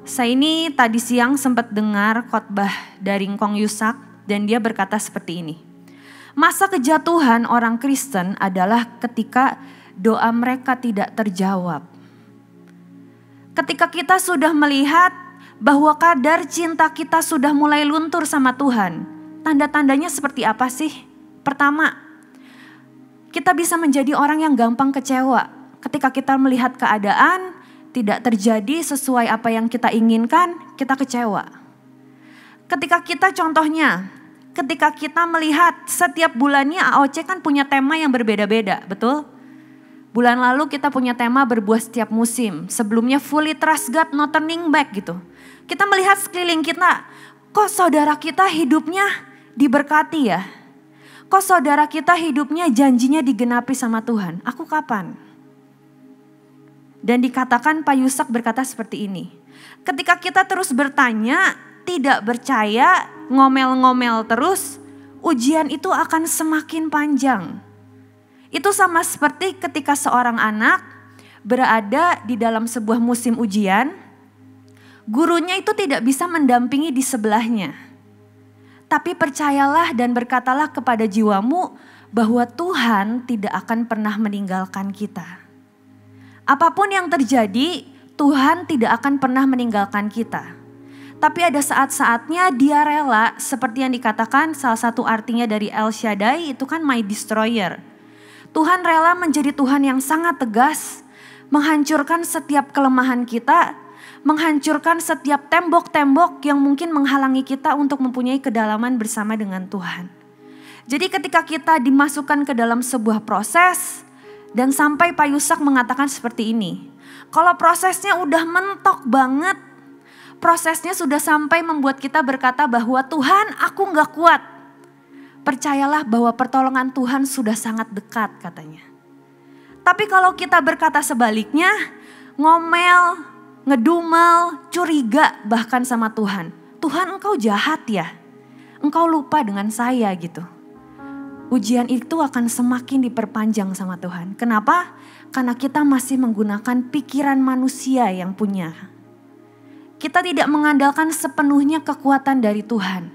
Saya ini tadi siang sempat dengar khotbah dari Ngkong Yusak dan dia berkata seperti ini. Masa kejatuhan orang Kristen adalah ketika doa mereka tidak terjawab. Ketika kita sudah melihat bahwa kadar cinta kita sudah mulai luntur sama Tuhan. Tanda-tandanya seperti apa sih? Pertama, kita bisa menjadi orang yang gampang kecewa. Ketika kita melihat keadaan tidak terjadi sesuai apa yang kita inginkan, kita kecewa. Ketika kita melihat setiap bulannya AOC kan punya tema yang berbeda-beda, betul? Bulan lalu kita punya tema berbuah setiap musim. Sebelumnya fully trust God, no turning back gitu. Kita melihat sekeliling kita, kok saudara kita hidupnya diberkati ya? Kok saudara kita hidupnya janjinya digenapi sama Tuhan? Aku kapan? Dan dikatakan Pak Yusak berkata seperti ini. Ketika kita terus bertanya, tidak percaya, ngomel-ngomel terus, ujian itu akan semakin panjang. Itu sama seperti ketika seorang anak berada di dalam sebuah musim ujian, Gurunya itu tidak bisa mendampingi di sebelahnya. Tapi percayalah dan berkatalah kepada jiwamu bahwa Tuhan tidak akan pernah meninggalkan kita. Apapun yang terjadi, Tuhan tidak akan pernah meninggalkan kita. Tapi ada saat-saatnya dia rela, seperti yang dikatakan salah satu artinya dari El Shaddai itu kan my destroyer. Tuhan rela menjadi Tuhan yang sangat tegas, menghancurkan setiap kelemahan kita, menghancurkan setiap tembok-tembok yang mungkin menghalangi kita untuk mempunyai kedalaman bersama dengan Tuhan. Jadi ketika kita dimasukkan ke dalam sebuah proses dan sampai Pak Yusak mengatakan seperti ini. Kalau prosesnya udah mentok banget, prosesnya sudah sampai membuat kita berkata bahwa Tuhan aku gak kuat. Percayalah bahwa pertolongan Tuhan sudah sangat dekat katanya. Tapi kalau kita berkata sebaliknya, ngomel, ngedumel, curiga bahkan sama Tuhan. Tuhan engkau jahat ya, engkau lupa dengan saya gitu. Ujian itu akan semakin diperpanjang sama Tuhan. Kenapa? Karena kita masih menggunakan pikiran manusia yang punya. Kita tidak mengandalkan sepenuhnya kekuatan dari Tuhan.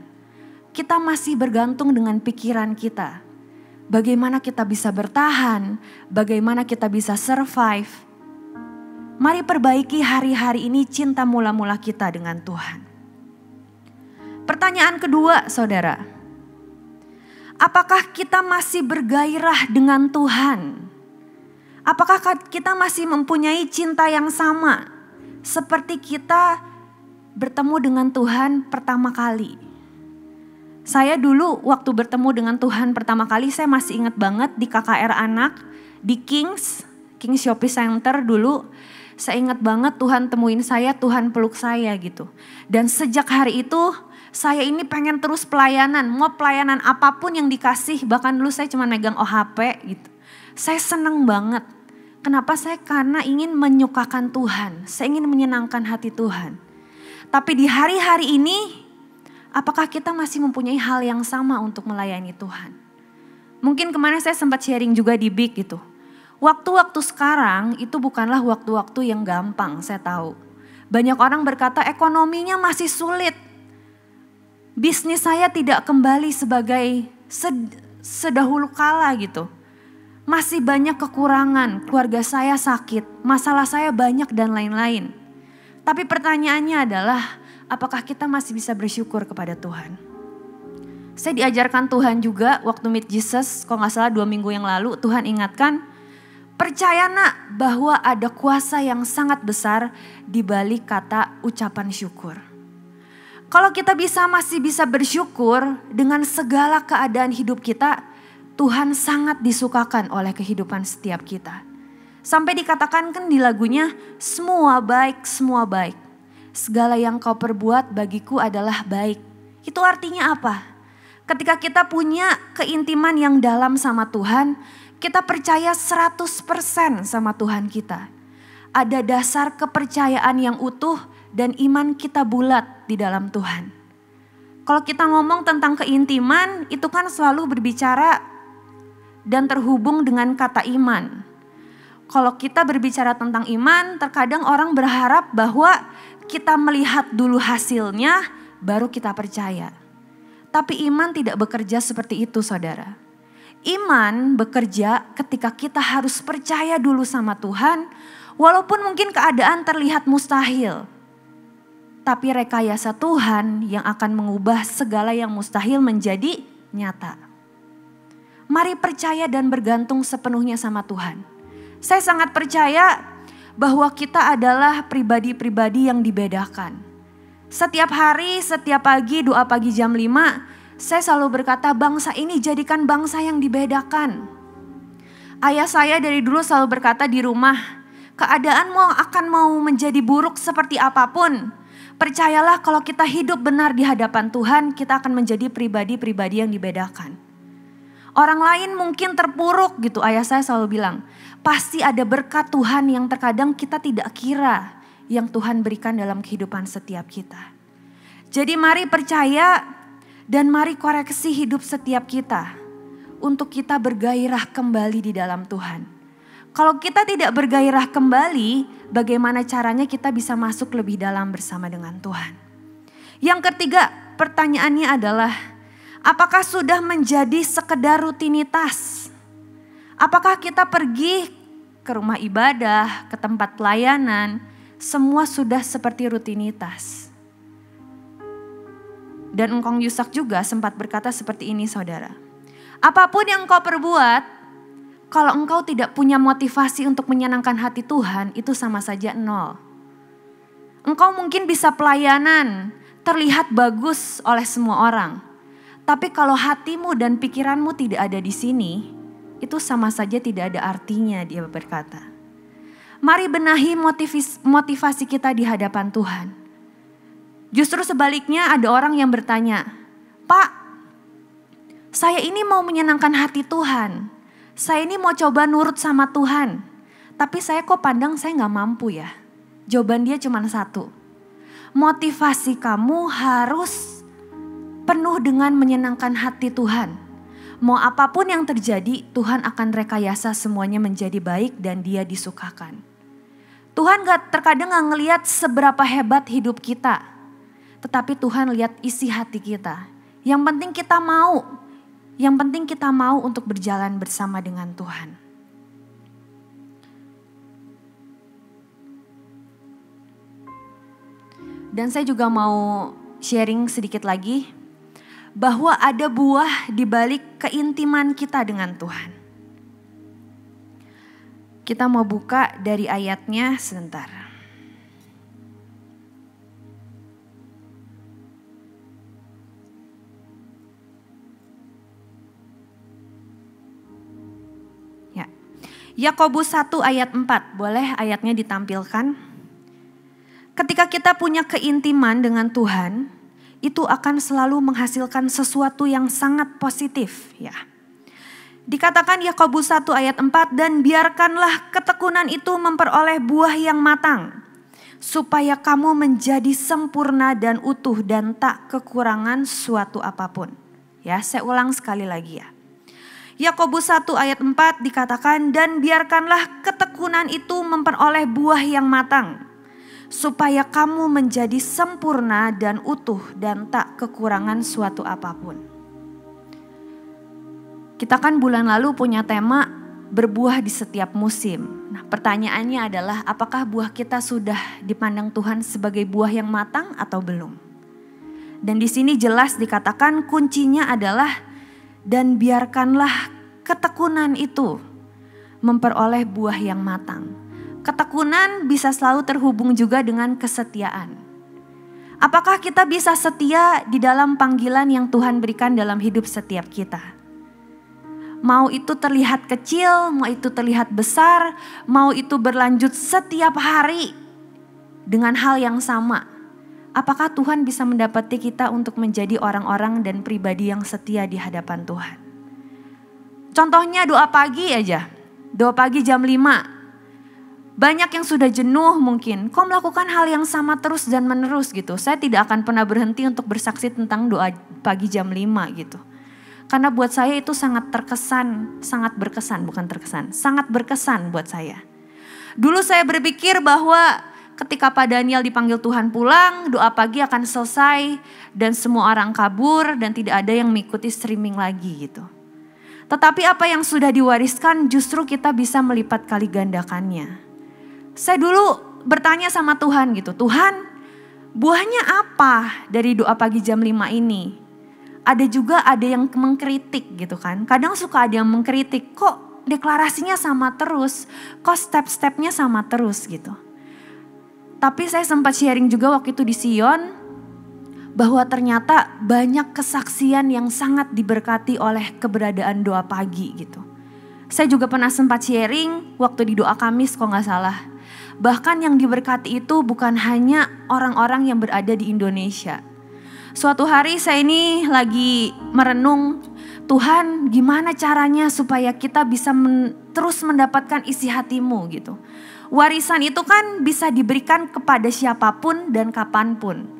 Kita masih bergantung dengan pikiran kita. Bagaimana kita bisa bertahan, bagaimana kita bisa survive. Mari perbaiki hari-hari ini cinta mula-mula kita dengan Tuhan. Pertanyaan kedua, saudara. Apakah kita masih bergairah dengan Tuhan? Apakah kita masih mempunyai cinta yang sama seperti kita bertemu dengan Tuhan pertama kali? Saya dulu waktu bertemu dengan Tuhan pertama kali, saya masih ingat banget di KKR anak, di Kings Shopping Center dulu. Saya ingat banget Tuhan temuin saya, Tuhan peluk saya gitu. Dan sejak hari itu saya ini pengen terus pelayanan, mau pelayanan apapun yang dikasih, bahkan dulu saya cuma megang OHP gitu. Saya senang banget. Kenapa saya? Karena ingin menyukakan Tuhan, saya ingin menyenangkan hati Tuhan. Tapi di hari-hari ini, apakah kita masih mempunyai hal yang sama untuk melayani Tuhan? Mungkin kemarin saya sempat sharing juga di Big gitu. Waktu-waktu sekarang itu bukanlah waktu-waktu yang gampang, saya tahu. Banyak orang berkata ekonominya masih sulit. Bisnis saya tidak kembali sebagai sedahulu kala gitu. Masih banyak kekurangan, keluarga saya sakit, masalah saya banyak dan lain-lain. Tapi pertanyaannya adalah, apakah kita masih bisa bersyukur kepada Tuhan? Saya diajarkan Tuhan juga waktu Meet Jesus, kalau gak salah 2 minggu yang lalu, Tuhan ingatkan, percaya nak bahwa ada kuasa yang sangat besar di balik kata ucapan syukur. Kalau kita masih bisa bersyukur dengan segala keadaan hidup kita, Tuhan sangat disukakan oleh kehidupan setiap kita. Sampai dikatakan kan di lagunya, semua baik, semua baik. Segala yang kau perbuat bagiku adalah baik. Itu artinya apa? Ketika kita punya keintiman yang dalam sama Tuhan, kita percaya 100% sama Tuhan kita. Ada dasar kepercayaan yang utuh dan iman kita bulat di dalam Tuhan. Kalau kita ngomong tentang keintiman, itu kan selalu berbicara dan terhubung dengan kata iman. Kalau kita berbicara tentang iman, terkadang orang berharap bahwa kita melihat dulu hasilnya, baru kita percaya. Tapi iman tidak bekerja seperti itu, saudara. Iman bekerja ketika kita harus percaya dulu sama Tuhan, walaupun mungkin keadaan terlihat mustahil. Tapi rekayasa Tuhan yang akan mengubah segala yang mustahil menjadi nyata. Mari percaya dan bergantung sepenuhnya sama Tuhan. Saya sangat percaya bahwa kita adalah pribadi-pribadi yang dibedakan. Setiap hari, setiap pagi, doa pagi jam 5, saya selalu berkata bangsa ini jadikan bangsa yang dibedakan. Ayah saya dari dulu selalu berkata di rumah, keadaan akan mau menjadi buruk seperti apapun, percayalah kalau kita hidup benar di hadapan Tuhan, kita akan menjadi pribadi-pribadi yang dibedakan. Orang lain mungkin terpuruk gitu, ayah saya selalu bilang, pasti ada berkat Tuhan yang terkadang kita tidak kira yang Tuhan berikan dalam kehidupan setiap kita. Jadi mari percaya dan mari koreksi hidup setiap kita untuk kita bergairah kembali di dalam Tuhan. Kalau kita tidak bergairah kembali, bagaimana caranya kita bisa masuk lebih dalam bersama dengan Tuhan? Yang ketiga, pertanyaannya adalah, apakah sudah menjadi sekedar rutinitas? Apakah kita pergi ke rumah ibadah, ke tempat pelayanan, semua sudah seperti rutinitas? Dan Engkong Yusak juga sempat berkata seperti ini, saudara. Apapun yang engkau perbuat, kalau engkau tidak punya motivasi untuk menyenangkan hati Tuhan, itu sama saja nol. Engkau mungkin bisa pelayanan, terlihat bagus oleh semua orang. Tapi kalau hatimu dan pikiranmu tidak ada di sini, itu sama saja tidak ada artinya, dia berkata. Mari benahi motivasi kita di hadapan Tuhan. Justru sebaliknya ada orang yang bertanya, Pak, saya ini mau menyenangkan hati Tuhan. Saya ini mau coba nurut sama Tuhan. Tapi saya kok pandang saya gak mampu ya. Jawaban dia cuma satu. Motivasi kamu harus penuh dengan menyenangkan hati Tuhan. Mau apapun yang terjadi, Tuhan akan rekayasa semuanya menjadi baik dan dia disukakan. Tuhan terkadang gak ngelihat seberapa hebat hidup kita. Tetapi Tuhan lihat isi hati kita. Yang penting kita mau. Yang penting kita mau untuk berjalan bersama dengan Tuhan. Dan saya juga mau sharing sedikit lagi bahwa ada buah di balik keintiman kita dengan Tuhan. Kita mau buka dari ayatnya sebentar. Yakobus 1 ayat 4, boleh ayatnya ditampilkan? Ketika kita punya keintiman dengan Tuhan, itu akan selalu menghasilkan sesuatu yang sangat positif, ya. Dikatakan Yakobus 1 ayat 4, dan biarkanlah ketekunan itu memperoleh buah yang matang, supaya kamu menjadi sempurna dan utuh dan tak kekurangan suatu apapun. Ya, saya ulang sekali lagi ya. Yakobus 1 ayat 4 dikatakan, dan biarkanlah ketekunan itu memperoleh buah yang matang, supaya kamu menjadi sempurna dan utuh dan tak kekurangan suatu apapun. Kita kan bulan lalu punya tema berbuah di setiap musim. Nah, pertanyaannya adalah apakah buah kita sudah dipandang Tuhan sebagai buah yang matang atau belum? Dan di sini jelas dikatakan kuncinya adalah dan biarkanlah ketekunan itu memperoleh buah yang matang. Ketekunan bisa selalu terhubung juga dengan kesetiaan. Apakah kita bisa setia di dalam panggilan yang Tuhan berikan dalam hidup setiap kita? Mau itu terlihat kecil, mau itu terlihat besar, mau itu berlanjut setiap hari dengan hal yang sama. Apakah Tuhan bisa mendapati kita untuk menjadi orang-orang dan pribadi yang setia di hadapan Tuhan? Contohnya doa pagi aja. Doa pagi jam 5. Banyak yang sudah jenuh mungkin. Kok melakukan hal yang sama terus dan menerus gitu. Saya tidak akan pernah berhenti untuk bersaksi tentang doa pagi jam 5 gitu. Karena buat saya itu sangat berkesan buat saya. Dulu saya berpikir bahwa ketika Pak Daniel dipanggil Tuhan pulang, doa pagi akan selesai dan semua orang kabur dan tidak ada yang mengikuti streaming lagi gitu. Tetapi apa yang sudah diwariskan justru kita bisa melipat kali gandakannya. Saya dulu bertanya sama Tuhan gitu, Tuhan buahnya apa dari doa pagi jam 5 ini? Ada yang mengkritik gitu kan, kadang suka ada yang mengkritik, kok deklarasinya sama terus, kok step-stepnya sama terus gitu. Tapi saya sempat sharing juga waktu itu di Sion, bahwa ternyata banyak kesaksian yang sangat diberkati oleh keberadaan doa pagi gitu. Saya juga pernah sempat sharing waktu di doa Kamis kalau gak salah. Bahkan yang diberkati itu bukan hanya orang-orang yang berada di Indonesia. Suatu hari saya ini lagi merenung, Tuhan gimana caranya supaya kita bisa terus mendapatkan isi hatimu gitu. Warisan itu kan bisa diberikan kepada siapapun dan kapanpun.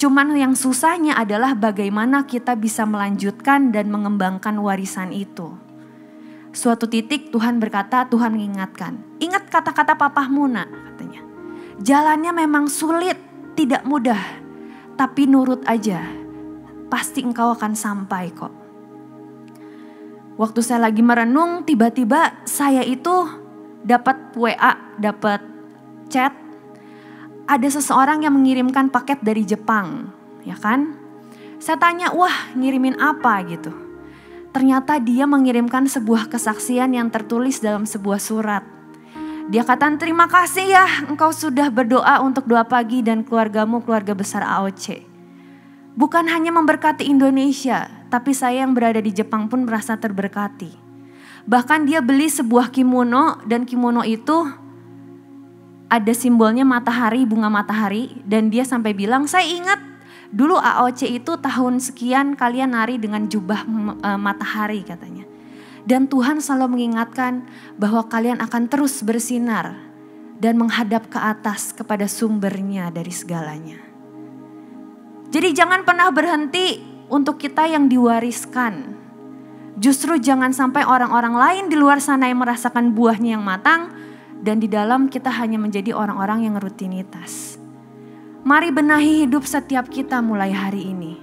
Cuman yang susahnya adalah bagaimana kita bisa melanjutkan dan mengembangkan warisan itu. Suatu titik Tuhan berkata, Tuhan mengingatkan, ingat kata-kata papahmu nak, katanya. Jalannya memang sulit, tidak mudah, tapi nurut aja, pasti engkau akan sampai kok. Waktu saya lagi merenung, tiba-tiba saya itu dapat WA, dapat chat. Ada seseorang yang mengirimkan paket dari Jepang, ya kan? Saya tanya, wah ngirimin apa gitu. Ternyata dia mengirimkan sebuah kesaksian yang tertulis dalam sebuah surat. Dia katakan, terima kasih ya engkau sudah berdoa untuk doa pagi dan keluargamu, keluarga besar AOC. Bukan hanya memberkati Indonesia, tapi saya yang berada di Jepang pun merasa terberkati. Bahkan dia beli sebuah kimono dan kimono itu ada simbolnya matahari, bunga matahari. Dan dia sampai bilang, saya ingat dulu AOC itu tahun sekian kalian nari dengan jubah matahari katanya. Dan Tuhan selalu mengingatkan bahwa kalian akan terus bersinar dan menghadap ke atas kepada sumbernya dari segalanya. Jadi jangan pernah berhenti untuk kita yang diwariskan. Justru jangan sampai orang-orang lain di luar sana yang merasakan buahnya yang matang dan di dalam kita hanya menjadi orang-orang yang rutinitas. Mari benahi hidup setiap kita mulai hari ini.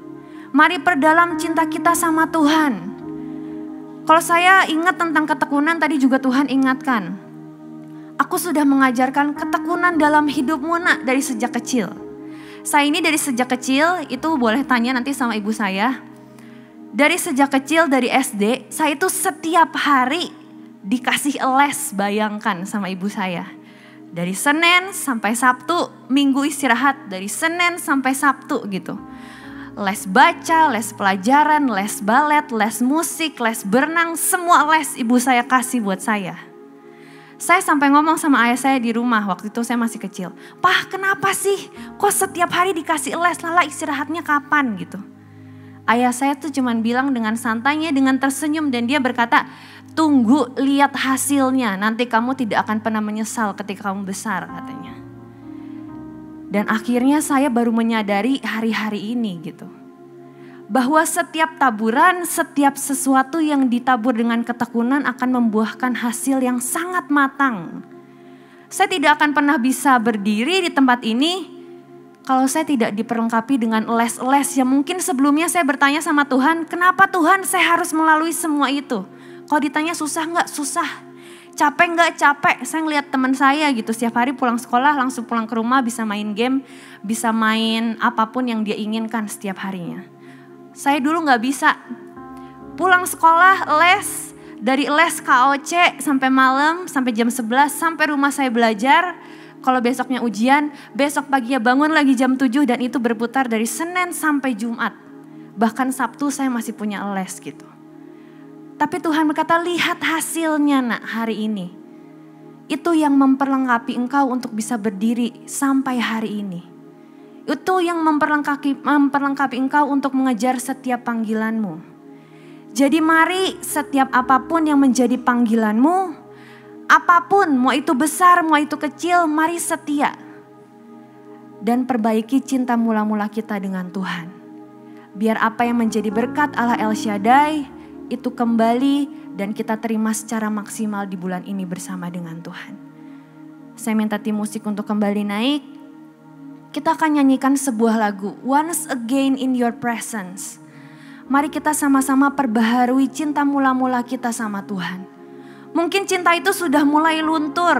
Mari perdalam cinta kita sama Tuhan. Kalau saya ingat tentang ketekunan, tadi juga Tuhan ingatkan. Aku sudah mengajarkan ketekunan dalam hidupmu nak dari sejak kecil. Saya ini dari sejak kecil, itu boleh tanya nanti sama ibu saya. Dari sejak kecil, dari SD, saya itu setiap hari dikasih les, bayangkan sama ibu saya. Dari Senin sampai Sabtu, Minggu istirahat dari Senin sampai Sabtu gitu. Les baca, les pelajaran, les balet, les musik, les berenang, semua les ibu saya kasih buat saya. Saya sampai ngomong sama ayah saya di rumah, waktu itu saya masih kecil. Pak, kenapa sih kok setiap hari dikasih les, lala istirahatnya kapan gitu. Ayah saya tuh cuman bilang dengan santainya, dengan tersenyum, dan dia berkata, tunggu lihat hasilnya, nanti kamu tidak akan pernah menyesal ketika kamu besar katanya. Dan akhirnya saya baru menyadari hari-hari ini gitu. Bahwa setiap taburan, setiap sesuatu yang ditabur dengan ketekunan akan membuahkan hasil yang sangat matang. Saya tidak akan pernah bisa berdiri di tempat ini kalau saya tidak diperlengkapi dengan les-les yang mungkin sebelumnya saya bertanya sama Tuhan, kenapa Tuhan saya harus melalui semua itu? Kalau ditanya susah nggak? Susah. Capek nggak? Capek. Saya ngeliat teman saya gitu, setiap hari pulang sekolah langsung pulang ke rumah bisa main game, bisa main apapun yang dia inginkan setiap harinya. Saya dulu gak bisa, pulang sekolah les, dari les KOC sampai malam, sampai jam 11, sampai rumah saya belajar. Kalau besoknya ujian, besok paginya bangun lagi jam 7 dan itu berputar dari Senin sampai Jumat. Bahkan Sabtu saya masih punya les gitu. Tapi Tuhan berkata, lihat hasilnya nak hari ini. Itu yang memperlengkapi engkau untuk bisa berdiri sampai hari ini. Itu yang memperlengkapi engkau untuk mengejar setiap panggilanmu. Jadi mari setiap apapun yang menjadi panggilanmu, apapun mau itu besar mau itu kecil, mari setia. Dan perbaiki cinta mula-mula kita dengan Tuhan. Biar apa yang menjadi berkat Allah El Shaddai itu kembali dan kita terima secara maksimal di bulan ini bersama dengan Tuhan. Saya minta tim musik untuk kembali naik. Kita akan nyanyikan sebuah lagu, Once Again in Your Presence. Mari kita sama-sama perbaharui cinta mula-mula kita sama Tuhan. Mungkin cinta itu sudah mulai luntur.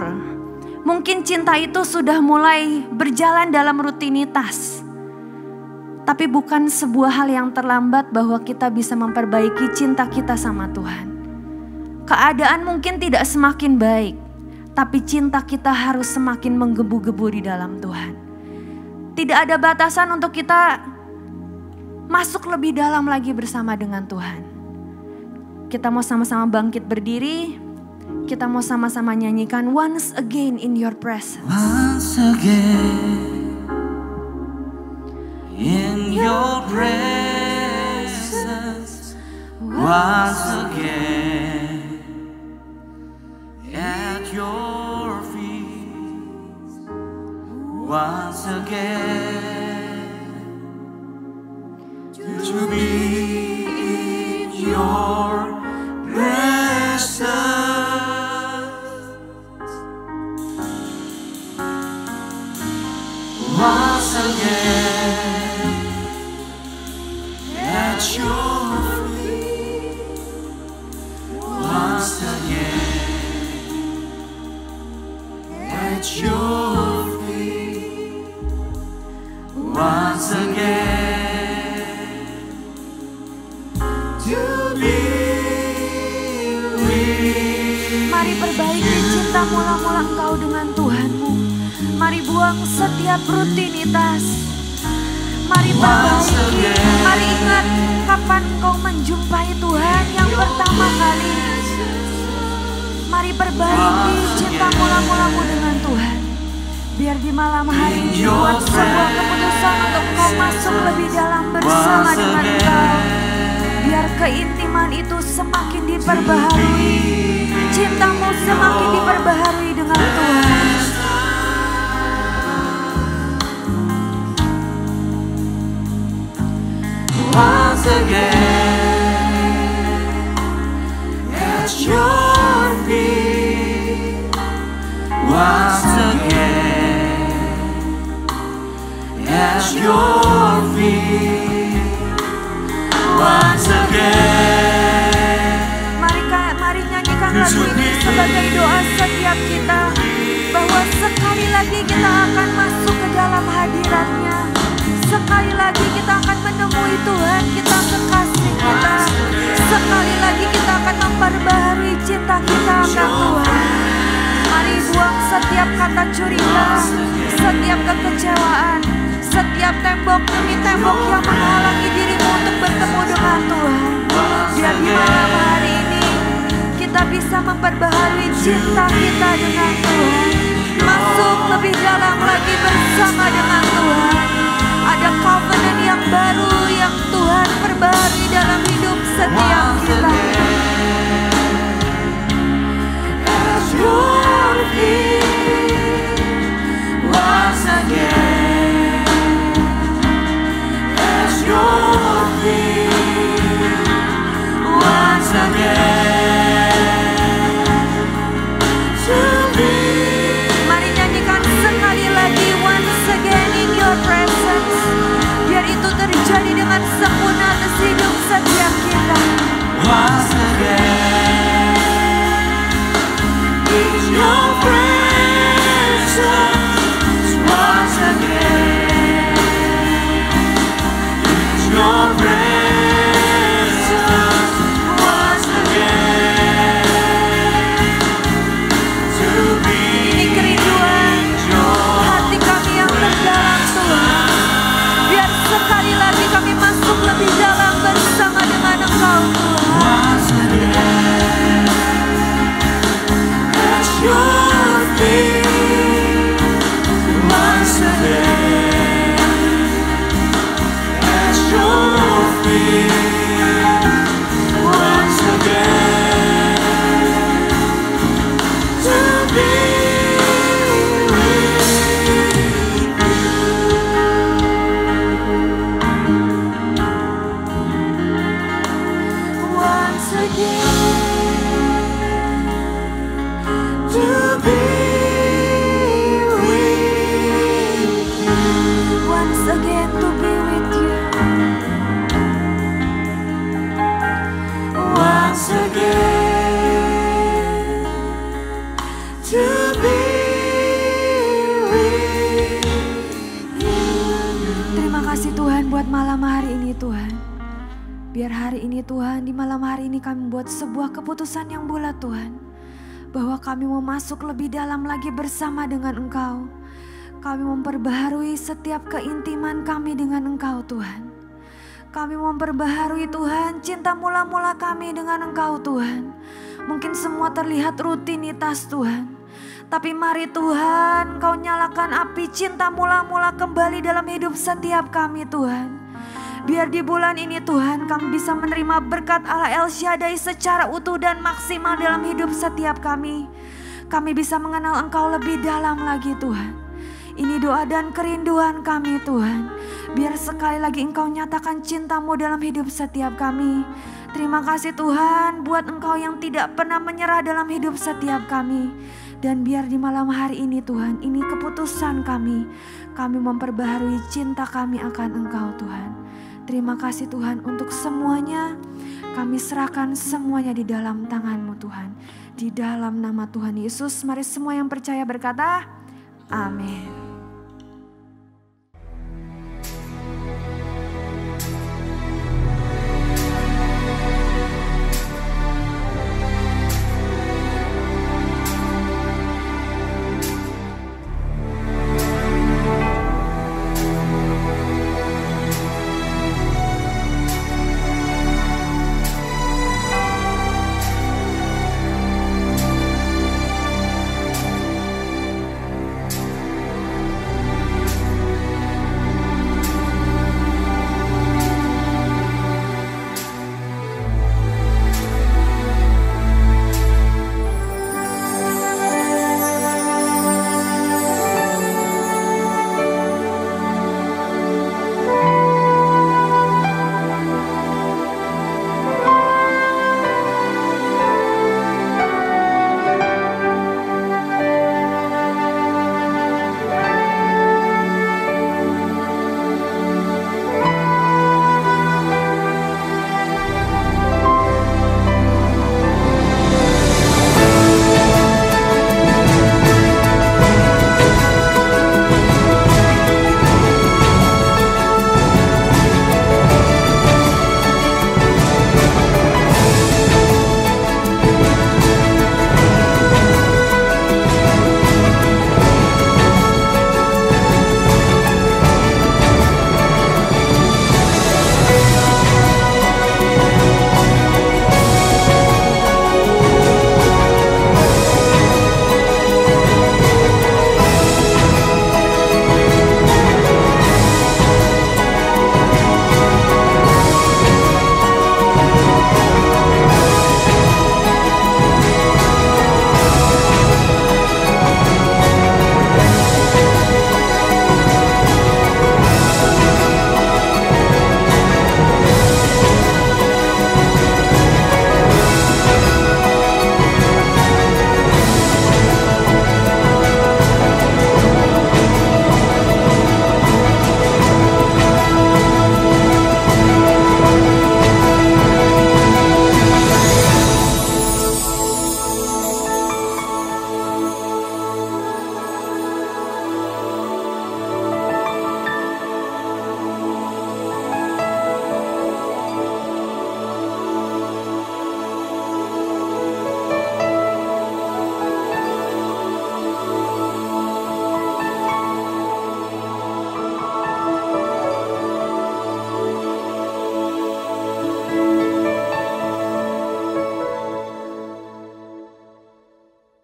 Mungkin cinta itu sudah mulai berjalan dalam rutinitas. Tapi bukan sebuah hal yang terlambat bahwa kita bisa memperbaiki cinta kita sama Tuhan. Keadaan mungkin tidak semakin baik, tapi cinta kita harus semakin menggebu-gebu di dalam Tuhan. Tidak ada batasan untuk kita masuk lebih dalam lagi bersama dengan Tuhan. Kita mau sama-sama bangkit berdiri. Kita mau sama-sama nyanyikan Once Again in Your Presence. Once again in Your presence. Once again at Your feet. Once again to be in Your presence. at your feet once again to be with. Mari perbaiki cinta mula-mula engkau dengan Tuhanmu. Mari buang setiap rutinitas. Mari perbaiki, mari ingat kapan engkau menjumpai Tuhan yang pertama kali. Mari perbaiki cinta mula-mulamu dengan Tuhan. Biar di malam hari ini buat sebuah keputusan untuk engkau masuk lebih dalam bersama dengan engkau. Biar keintiman itu semakin diperbaharui. Cintamu semakin diperbaharui dengan Tuhan. Once again at your feet once again at your feet once again. Mari nyanyikan lagu ini sebagai doa setiap kita, bahwa sekali lagi kita akan masuk ke dalam hadirat-Nya. Sekali lagi kita akan menemui Tuhan kita kekasih kita. Sekali lagi kita akan memperbaharui cinta kita akan Tuhan. Mari buang setiap kata curiga, setiap kekecewaan, setiap tembok demi tembok yang menghalangi dirimu untuk bertemu dengan Tuhan. Biar di malam hari ini kita bisa memperbaharui cinta kita dengan Tuhan. Masuk lebih dalam lagi bersama dengan Tuhan. Ada covenant yang baru yang Tuhan perbaharui dalam hidup setiap kita. At your feet once again at your feet once again to be. Mari nyanyikan sekali lagi once again in your presence. Biar itu terjadi dengan sempurna atas hidup setiap kita. Once again in your presence once again in your presence once again to be. Ini kerinduan hati kami yang terdalam Tuhan. Biar sekali lagi kami masuk lebih dalam bersama dengan Engkau Tuhan. Once again at your feet once again at your feet once again to be with Once again to be with once again to be with you. once again to be with Terima kasih Tuhan buat malam hari ini Tuhan. Biar hari ini Tuhan, di malam hari ini kami buat sebuah keputusan yang bulat Tuhan. Bahwa kami mau masuk lebih dalam lagi bersama dengan Engkau. Kami memperbaharui setiap keintiman kami dengan Engkau Tuhan. Kami memperbaharui Tuhan cinta mula-mula kami dengan Engkau Tuhan. Mungkin semua terlihat rutinitas Tuhan. Tapi mari Tuhan, Engkau nyalakan api cinta mula-mula kembali dalam hidup setiap kami Tuhan. Biar di bulan ini Tuhan kami bisa menerima berkat Allah El Shaddai secara utuh dan maksimal dalam hidup setiap kami. Kami bisa mengenal Engkau lebih dalam lagi Tuhan. Ini doa dan kerinduan kami Tuhan. Biar sekali lagi Engkau nyatakan cinta-Mu dalam hidup setiap kami. Terima kasih Tuhan buat Engkau yang tidak pernah menyerah dalam hidup setiap kami. Dan biar di malam hari ini Tuhan, ini keputusan kami. Kami memperbaharui cinta kami akan Engkau Tuhan. Terima kasih Tuhan untuk semuanya. Kami serahkan semuanya di dalam tangan-Mu Tuhan. Di dalam nama Tuhan Yesus, mari semua yang percaya berkata, Amin.